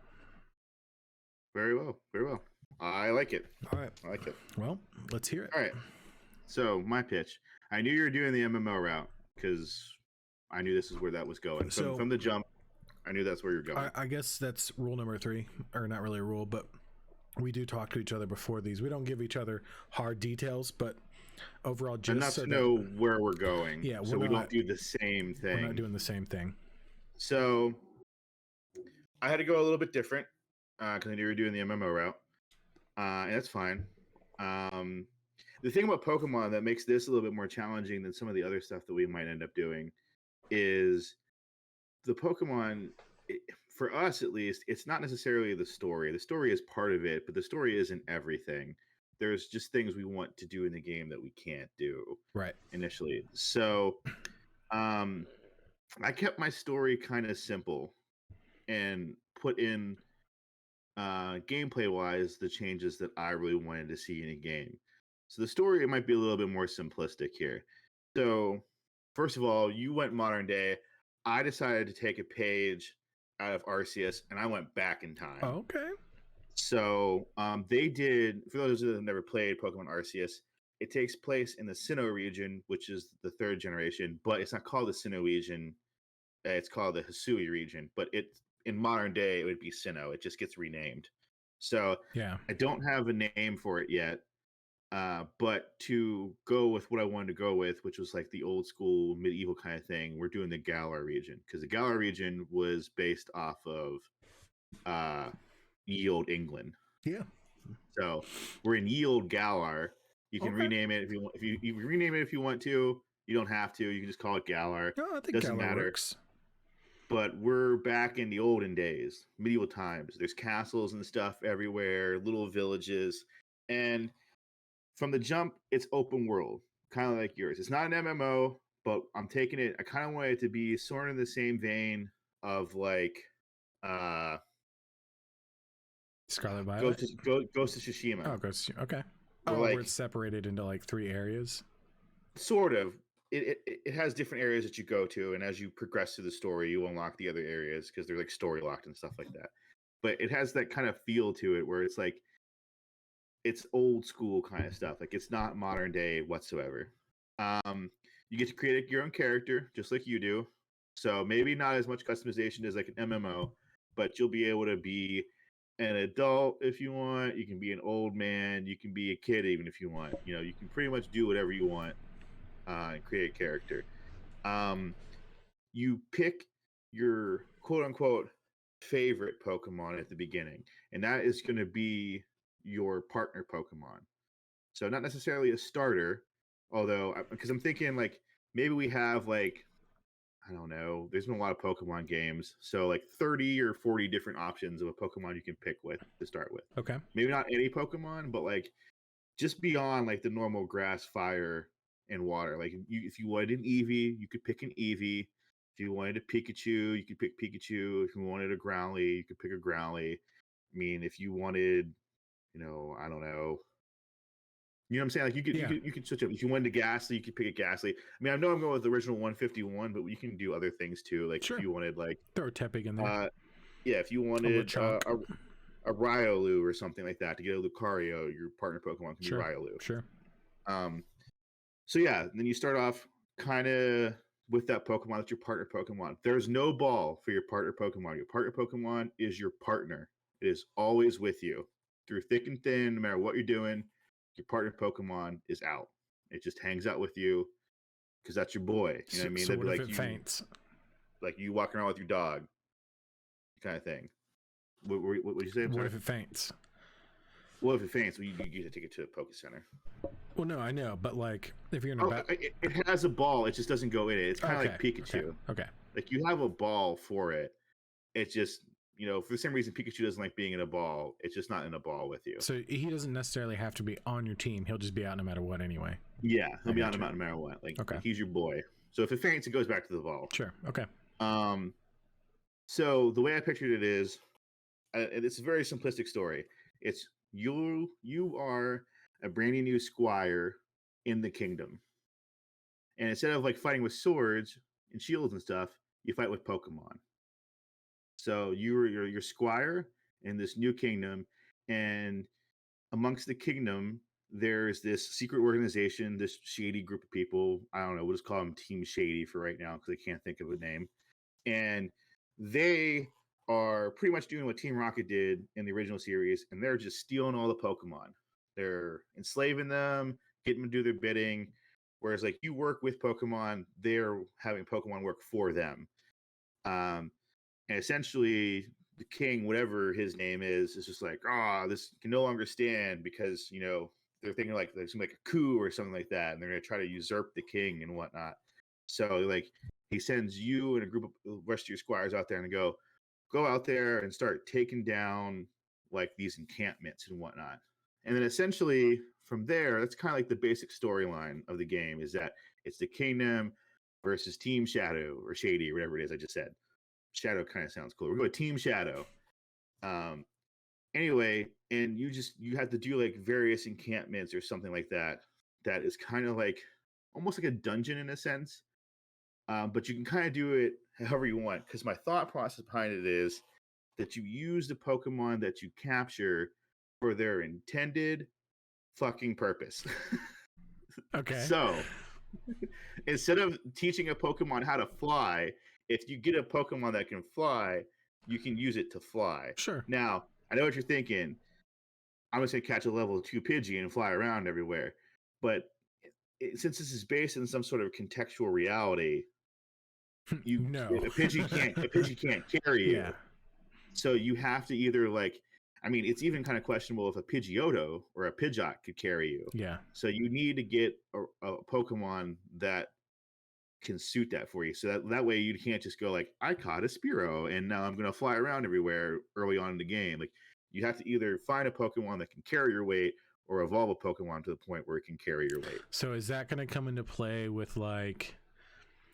Very well. Very well. I like it. All right. I like it. Well, let's hear it. All right. So my pitch. I knew you were doing the MMO route because I knew this is where that was going. From the jump, I knew that's where you're going. I guess that's rule number 3, or not really a rule, but we do talk to each other before these. We don't give each other hard details, but overall, just enough to know where we're going. Yeah, so we don't do the same thing. We're not doing the same thing. So I had to go a little bit different because I knew you were doing the MMO route, and that's fine. The thing about Pokemon that makes this a little bit more challenging than some of the other stuff that we might end up doing is the Pokemon, for us at least, it's not necessarily the story. The story is part of it, but the story isn't everything. There's just things we want to do in the game that we can't do initially. So I kept my story kind of simple and put in gameplay wise the changes that I really wanted to see in a game. So the story might be a little bit more simplistic here. So first of all, you went modern day. I decided to take a page out of Arceus and I went back in time. Oh, okay. So they did, for those that have never played Pokemon Arceus, it takes place in the Sinnoh region, which is the 3rd generation, but it's not called the Sinnoh region. It's called the Hisui region, but in modern day, it would be Sinnoh. It just gets renamed. So I don't have a name for it yet. But to go with what I wanted to go with, which was like the old school medieval kind of thing, we're doing the Galar region because the Galar region was based off of ye old England. Yeah. So we're in ye old Galar. You can rename it if you want. If you rename it if you want to. You don't have to. You can just call it Galar. No, I think doesn't Galar matter. Works. But we're back in the olden days, medieval times. There's castles and stuff everywhere, little villages, and from the jump, it's open world, kind of like yours. It's not an MMO, but I'm taking it. I kind of want it to be sort of in the same vein of like Scarlet Violet. Ghost of Tsushima. Oh, Ghost. Okay. Where it's separated into like 3 areas. Sort of. It has different areas that you go to, and as you progress through the story, you unlock the other areas because they're like story locked and stuff like that. But it has that kind of feel to it where it's like it's old school kind of stuff. Like it's not modern day whatsoever. You get to create your own character just like you do. So maybe not as much customization as like an MMO, but you'll be able to be an adult if you want. You can be an old man. You can be a kid even if you want. You can pretty much do whatever you want and create a character. You pick your quote unquote favorite Pokemon at the beginning, and that is going to be your partner Pokemon. So not necessarily a starter, although because I'm thinking like maybe we have like I don't know, there's been a lot of Pokemon games, so like 30 or 40 different options of a Pokemon you can pick with to start with. Okay. Maybe not any Pokemon, but like just beyond like the normal grass, fire, and water. Like if you wanted an Eevee, you could pick an Eevee. If you wanted a Pikachu, you could pick Pikachu. If you wanted a Growly, you could pick a Growly. I mean, if you wanted I don't know. You know what I'm saying? Like you could switch up. If you wanted a Ghastly, you could pick a Ghastly. I mean, I know I'm going with the original 151, but you can do other things too. Like if you wanted like throw a Tepig in there. If you wanted a Riolu or something like that to get a Lucario, your partner Pokemon can be Riolu. Sure. So yeah, then you start off kind of with that Pokemon. That's your partner Pokemon. There's no ball for your partner Pokemon. Your partner Pokemon is your partner. It is always with you through thick and thin. No matter what you're doing, your partner Pokemon is out. It just hangs out with you because that's your boy. You know what I mean? So That'd what be if like it faints? like you walking around with your dog, kind of thing. What would you say? I'm What sorry. if it faints? Well, if it faints, well, you get to take it to a Poke Center. Well, no, I know, but like if you're gonna It has a ball. It just doesn't go in it. It's kind of like Pikachu. Okay. Like you have a ball for it. It's just, for some reason Pikachu doesn't like being in a ball. It's just not in a ball with you. So he doesn't necessarily have to be on your team. He'll just be out no matter what anyway. Yeah, he'll be on no matter what. Like he's your boy. So if it faints, it goes back to the ball. Sure. Okay. So the way I pictured it is, it's a very simplistic story. It's you are a brand new squire in the kingdom, and instead of like fighting with swords and shields and stuff, you fight with Pokemon. So you're squire in this new kingdom, and amongst the kingdom, there's this secret organization, this shady group of people. I don't know, we'll just call them Team Shady for right now because I can't think of a name. And they are pretty much doing what Team Rocket did in the original series, and they're just stealing all the Pokemon. They're enslaving them, getting them to do their bidding. Whereas, like, you work with Pokemon, they're having Pokemon work for them. And essentially, the king, whatever his name is just like, this can no longer stand because, they're thinking like there's like a coup or something like that, and they're going to try to usurp the king and whatnot. So, like, he sends you and a group of the rest of your squires out there and go out there and start taking down like these encampments and whatnot. And then essentially from there, that's kind of like the basic storyline of the game, is that it's the kingdom versus Team Shadow or Shady or whatever it is I just said. Shadow kind of sounds cool. We're going Team Shadow. Anyway, and you have to do like various encampments or something like that. That is kind of like almost like a dungeon in a sense. But you can kind of do it however you want, because my thought process behind it is that you use the Pokemon that you capture for their intended fucking purpose. Okay. So instead of teaching a Pokemon how to fly, if you get a Pokemon that can fly, you can use it to fly. Sure. Now, I know what you're thinking. I'm just going to catch a level 2 Pidgey and fly around everywhere. But since this is based in some sort of contextual reality, No. a Pidgey can't carry you. Yeah. So you have to either it's even kind of questionable if a Pidgeotto or a Pidgeot could carry you. Yeah. So you need to get a Pokemon that can suit that for you. So that way you can't just go like, I caught a Spearow and now I'm going to fly around everywhere early on in the game. Like, you have to either find a Pokemon that can carry your weight or evolve a Pokemon to the point where it can carry your weight. So is that going to come into play with like,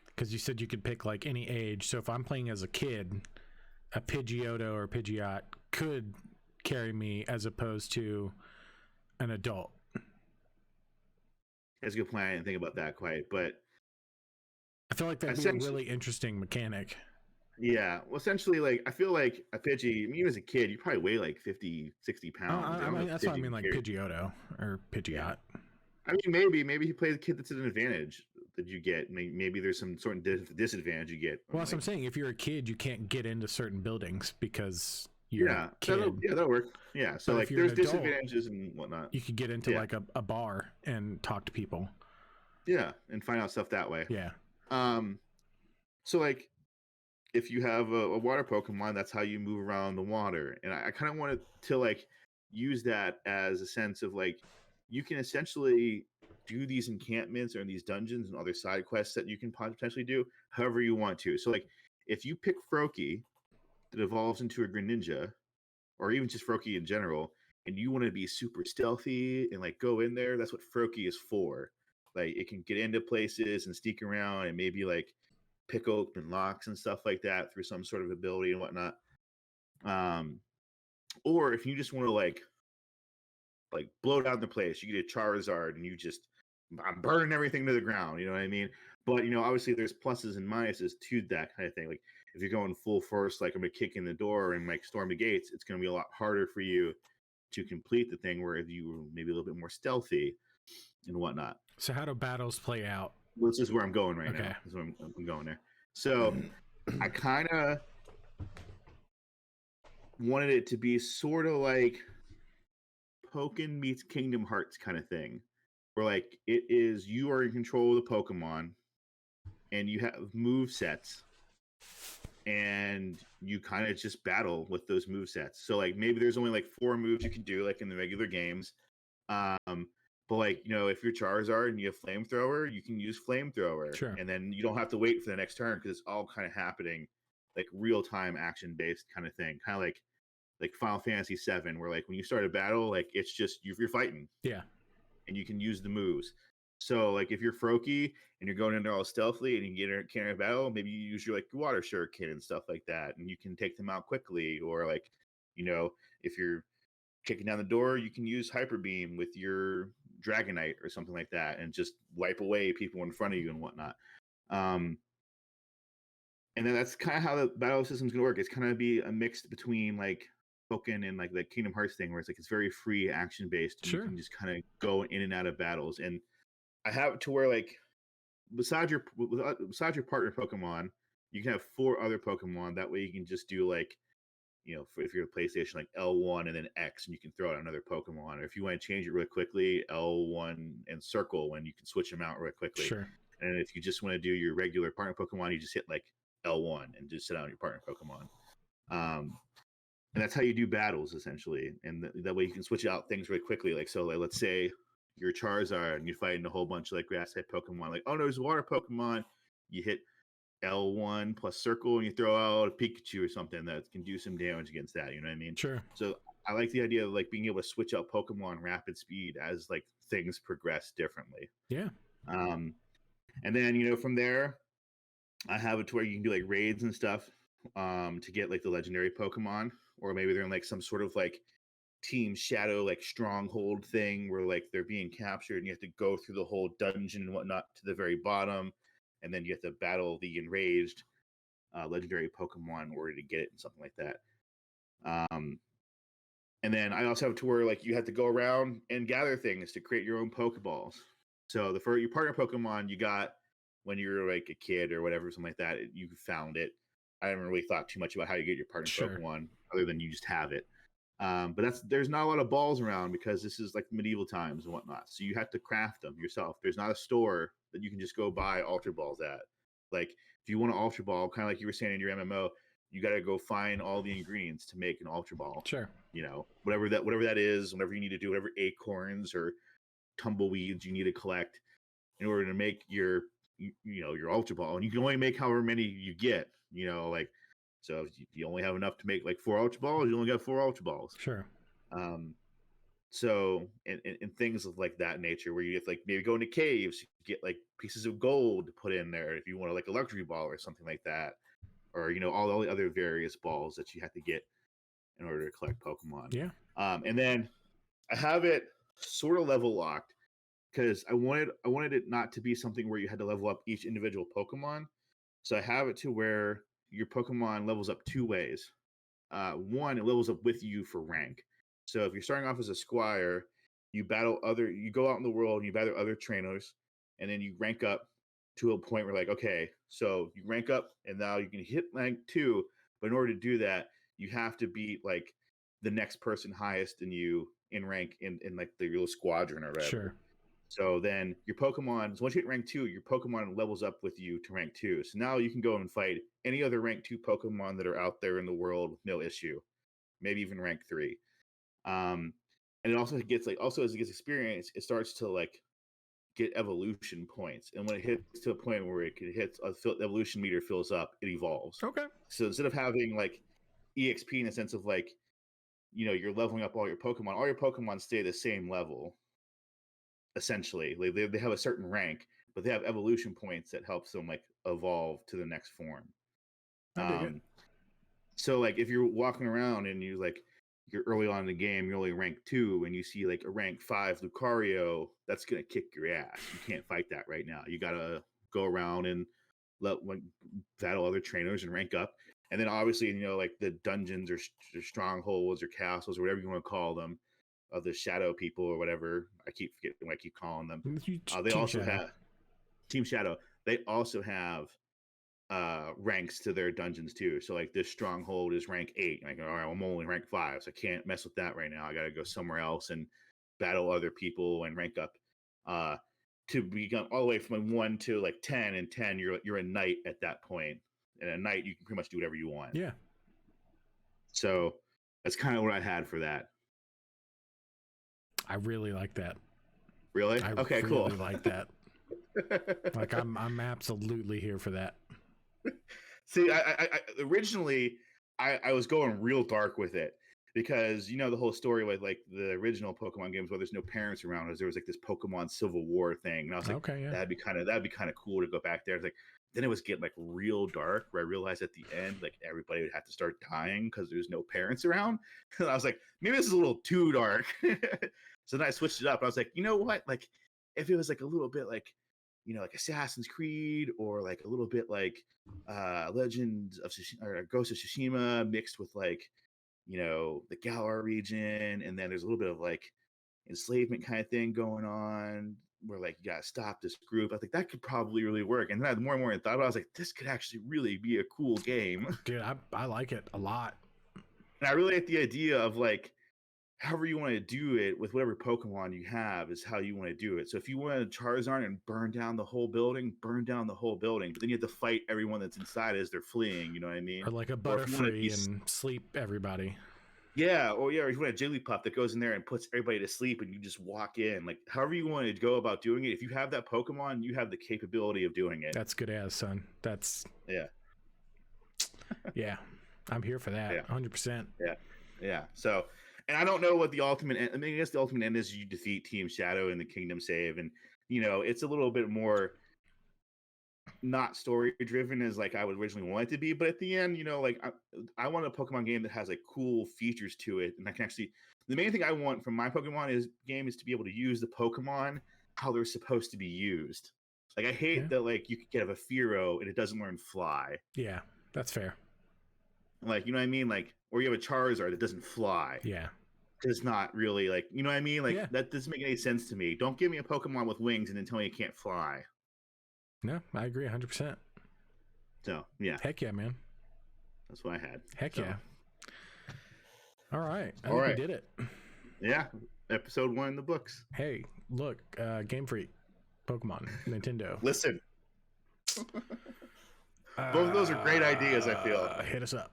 because you said you could pick like any age. So if I'm playing as a kid, a Pidgeotto or Pidgeot could carry me as opposed to an adult. That's a good point. I didn't think about that quite, but I feel like that'd be a really interesting mechanic. Yeah. Well, essentially, like, I feel like a Pidgey, even as a kid, you probably weigh like 50, 60 pounds. That's what I mean, like Pidgeotto or Pidgeot. I mean, maybe he plays a kid that's at an advantage that you get. Maybe there's some sort of disadvantage you get. Well, that's what I'm saying. If you're a kid, you can't get into certain buildings because you're a kid. That'll work. Yeah, so like there's disadvantages and whatnot. You could get into like a bar and talk to people. Yeah, and find out stuff that way. Yeah. So like, if you have a water Pokemon, that's how you move around the water. And I kind of wanted to like use that as a sense of like, you can essentially do these encampments or these dungeons and other side quests that you can potentially do however you want to. So like, if you pick Froakie that evolves into a Greninja, or even just Froakie in general, and you want to be super stealthy and like go in there, that's what Froakie is for. Like, it can get into places and sneak around and maybe like pick open locks and stuff like that through some sort of ability and whatnot. Or if you just want to like blow down the place, you get a Charizard and I'm burning everything to the ground, you know what I mean? But obviously there's pluses and minuses to that kind of thing. Like, if you're going full force, like I'm gonna kick in the door and like storm the gates, it's gonna be a lot harder for you to complete the thing. Where if you were maybe a little bit more stealthy, and whatnot. So how do battles play out? This is where I'm going right Okay. now. This is where I'm going there. So I kind of wanted it to be sort of like Pokken meets Kingdom Hearts kind of thing, where like it is you are in control of the Pokemon, and you have move sets, and you kind of just battle with those move sets. So like maybe there's only like 4 moves you can do like in the regular games. But like, you know, if you're Charizard and you have Flamethrower, you can use Flamethrower. Sure. And then you don't have to wait for the next turn because it's all kind of happening like real-time action-based kind of thing. Kind of like Final Fantasy VII, where like when you start a battle, like it's just you're fighting. Yeah. And you can use the moves. So like if you're Froakie and you're going in there all stealthily and you get in a battle, maybe you use your like water shuriken and stuff like that, and you can take them out quickly. Or like, you know, if you're kicking down the door, you can use Hyper Beam with your Dragonite or something like that, and just wipe away people in front of you and whatnot. And then that's kind of how the battle system's gonna work. It's kind of be a mix between like Pokken and like the Kingdom Hearts thing, where it's like it's very free action based. Sure. You can just kind of go in and out of battles. And I have it to where like besides your partner Pokemon, you can have 4 other Pokemon. That way you can just do like, you know, if you're a PlayStation, like L1 and then X, and you can throw out another Pokemon. Or if you want to change it really quickly, L1 and circle, and you can switch them out really quickly. Sure. And if you just want to do your regular partner Pokemon, you just hit like L1 and just sit on your partner Pokemon. And that's how you do battles essentially. And that way you can switch out things really quickly. Like, so like, let's say you're Charizard and you're fighting a whole bunch of like grass type Pokemon. Like, oh no, there's a water Pokemon. You hit L1 plus circle and you throw out a Pikachu or something that can do some damage against that. You know what I mean? Sure. So I like the idea of like being able to switch out Pokemon rapid speed as like things progress differently. Yeah. And then, you know, from there, I have it to where you can do like raids and stuff to get like the legendary Pokemon, or maybe they're in like some sort of like Team Shadow like stronghold thing where like they're being captured and you have to go through the whole dungeon and whatnot to the very bottom, and then you have to battle the enraged legendary Pokemon in order to get it and something like that. And then I also have to where like you have to go around and gather things to create your own Pokeballs. So your partner Pokemon you got when you were like a kid or whatever, something like that, you found it. I haven't really thought too much about how you get your partner Pokemon other than you just have it. But there's not a lot of balls around because this is like medieval times and whatnot. So you have to craft them yourself. There's not a store that you can just go buy Ultra Balls at. Like if you want an Ultra Ball, kind of like you were saying in your MMO, you got to go find all the ingredients to make an Ultra Ball. Sure. You know, whatever that is, whatever you need to do, whatever acorns or tumbleweeds you need to collect in order to make your your Ultra Ball. And you can only make however many you get. You know, like. So if you only have enough to make like 4 Ultra Balls, you only got 4 Ultra Balls. Sure. So and things of like that nature, where you have like maybe go into caves, you get like pieces of gold to put in there if you want like a luxury ball or something like that, or you know all the other various balls that you have to get in order to collect Pokemon. Yeah. And then I have it sort of level locked because I wanted it not to be something where you had to level up each individual Pokemon. So I have it to where your Pokemon levels up 2 ways. One, it levels up with you for rank. So if you're starting off as a Squire, you go out in the world and you battle other trainers, and then you rank up to a point where like, okay, so you rank up and now you can hit rank 2, but in order to do that, you have to beat like the next person highest than you in rank in like the little squadron or whatever. Sure. So then your Pokemon, so once you hit rank 2, your Pokemon levels up with you to rank 2. So now you can go and fight any other rank 2 Pokemon that are out there in the world with no issue, maybe even rank 3. And it also gets like, also as it gets experience, it starts to like get evolution points. And when it hits to a point where it hits the evolution meter fills up, it evolves. Okay. So instead of having like EXP in the sense of like, you know, you're leveling up all your Pokemon stay the same level. Essentially, they have a certain rank, but they have evolution points that helps them like evolve to the next form. So like if you're walking around and you're early on in the game, you're only rank 2, and you see like a rank 5 Lucario, that's gonna kick your ass. You can't fight that right now. You gotta go around and battle other trainers and rank up. And then obviously, you know, like the dungeons or strongholds or castles or whatever you want to call them, the Shadow people or whatever. I keep forgetting what I keep calling them. They Team also Shadow. have Team Shadow. They also have ranks to their dungeons too. So like this stronghold is rank 8. Like, all right, I'm only rank 5, so I can't mess with that right now. I gotta go somewhere else and battle other people and rank up to become all the way from 1 to like 10, and 10 you're a knight at that point. And a knight you can pretty much do whatever you want. Yeah. So that's kind of what I had for that. I really like that. Really? I okay, really cool. like that. Like I'm absolutely here for that. See, I originally I was going real dark with it because you know the whole story with like the original Pokemon games where there's no parents around us. There was like this Pokemon Civil War thing, and I was like, Okay, yeah. that'd be kind of cool to go back there. It's like then it was getting like real dark where I realized at the end like everybody would have to start dying because there's no parents around. And I was like, maybe this is a little too dark. So then I switched it up. I was like, you know what? Like if it was like a little bit like, you know, like Assassin's Creed or like a little bit like Legends of or Ghost of Tsushima mixed with like, you know, the Galar region, and then there's a little bit of like enslavement kind of thing going on where like you gotta stop this group. I think that could probably really work. And then the more and more I thought about it, I was like, this could actually really be a cool game. Dude, I like it a lot. And I really like the idea of like however you want to do it with whatever Pokemon you have is how you want to do it. So if you want to Charizard and burn down the whole building, burn down the whole building. But then you have to fight everyone that's inside as they're fleeing. You know what I mean? Or like a Butterfree and sleep everybody. Yeah, or yeah, or you want a Jigglypuff that goes in there and puts everybody to sleep, and you just walk in. Like however you want to go about doing it. If you have that Pokemon, you have the capability of doing it. That's good as, son. That's yeah. I'm here for that. 100%. Yeah. So. And I don't know what the ultimate end, I mean, I guess the ultimate end is you defeat Team Shadow in the Kingdom Save. And, you know, it's a little bit more not story driven as like I would originally want it to be. But at the end, you know, like I want a Pokemon game that has like cool features to it. And I can actually, the main thing I want from my Pokemon game is to be able to use the Pokemon how they're supposed to be used. Like I hate that like you could get a Fearow and it doesn't learn Fly. Yeah, that's fair. Like, you know what I mean? Like, or you have a Charizard that doesn't fly. Yeah. It's not really like, you know what I mean? Like, that doesn't make any sense to me. Don't give me a Pokemon with wings and then tell me it can't fly. No, I agree 100%. So, yeah. Heck yeah, man. That's what I had. Heck yeah. All right. I think we did it. Yeah. Episode 1 in the books. Hey, look, Game Freak, Pokemon, Nintendo. Listen. Both of those are great ideas, I feel. Hit us up.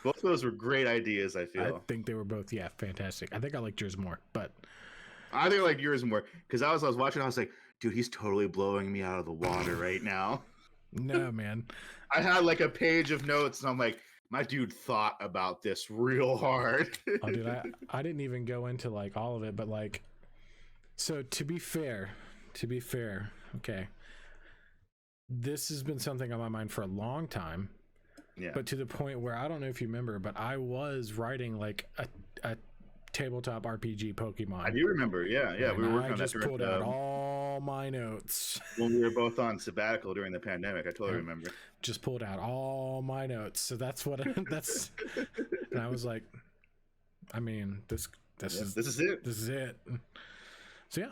Both of those were great ideas, I feel. I think they were both, fantastic. I think I liked yours more, but... I think I like yours more, because I was watching, I was like, dude, he's totally blowing me out of the water right now. No, man. I had like a page of notes, and I'm like, my dude thought about this real hard. Oh, dude, I didn't even go into like all of it, but like... So, to be fair, okay... This has been something on my mind for a long time, but to the point where I don't know if you remember, but I was writing like a tabletop RPG Pokemon. I do remember, yeah. We were working on that. I just pulled out all my notes when we were both on sabbatical during the pandemic. I totally remember. Just pulled out all my notes, so that's what that's. And I was like, I mean, this is it. This is it. So yeah.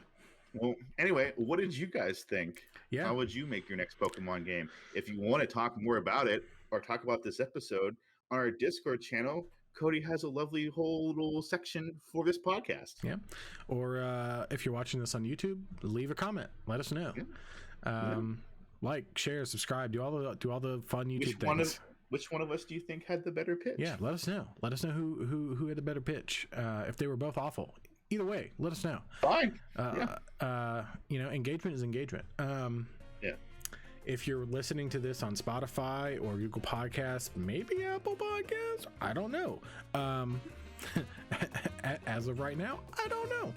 Well, anyway, what did you guys think? Yeah. How would you make your next Pokemon game? If you want to talk more about it or talk about this episode on our Discord channel, Cody has a lovely whole little section for this podcast. Yeah. Or if you're watching this on YouTube, leave a comment. Let us know. Yeah. Like, share, subscribe, do all the fun YouTube things. Which one of us do you think had the better pitch? Yeah, let us know. Let us know who had the better pitch. If they were both awful. Either way, let us know. Fine. You know, engagement is engagement. If you're listening to this on Spotify or Google Podcasts, maybe Apple Podcasts, I don't know. As of right now, I don't know.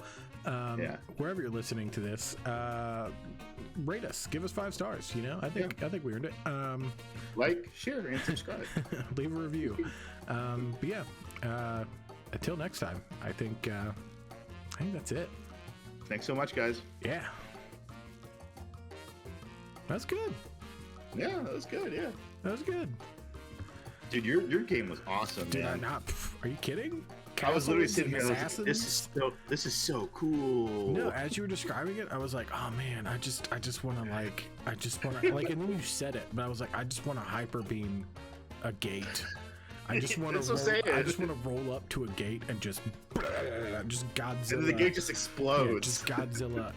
Wherever you're listening to this, rate us, give us 5 stars. You know, I think we earned it. Like, share, and subscribe. Leave a review. But yeah, until next time, I think that's it. Thanks so much, guys. Yeah. That's good. Yeah, that was good. Yeah. That was good. Dude, your game was awesome, dude, man. Are you kidding? I was literally castles sitting and here. I was like, assassins. this is so cool. No, as you were describing it, I was like, oh man, I just want to like, and then you said it, but I was like, I just want to hyper beam a gate. I just want to roll up to a gate and just Godzilla. And the gate just explodes. Yeah, just Godzilla.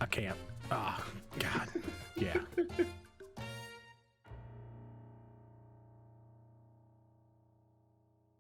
I can't.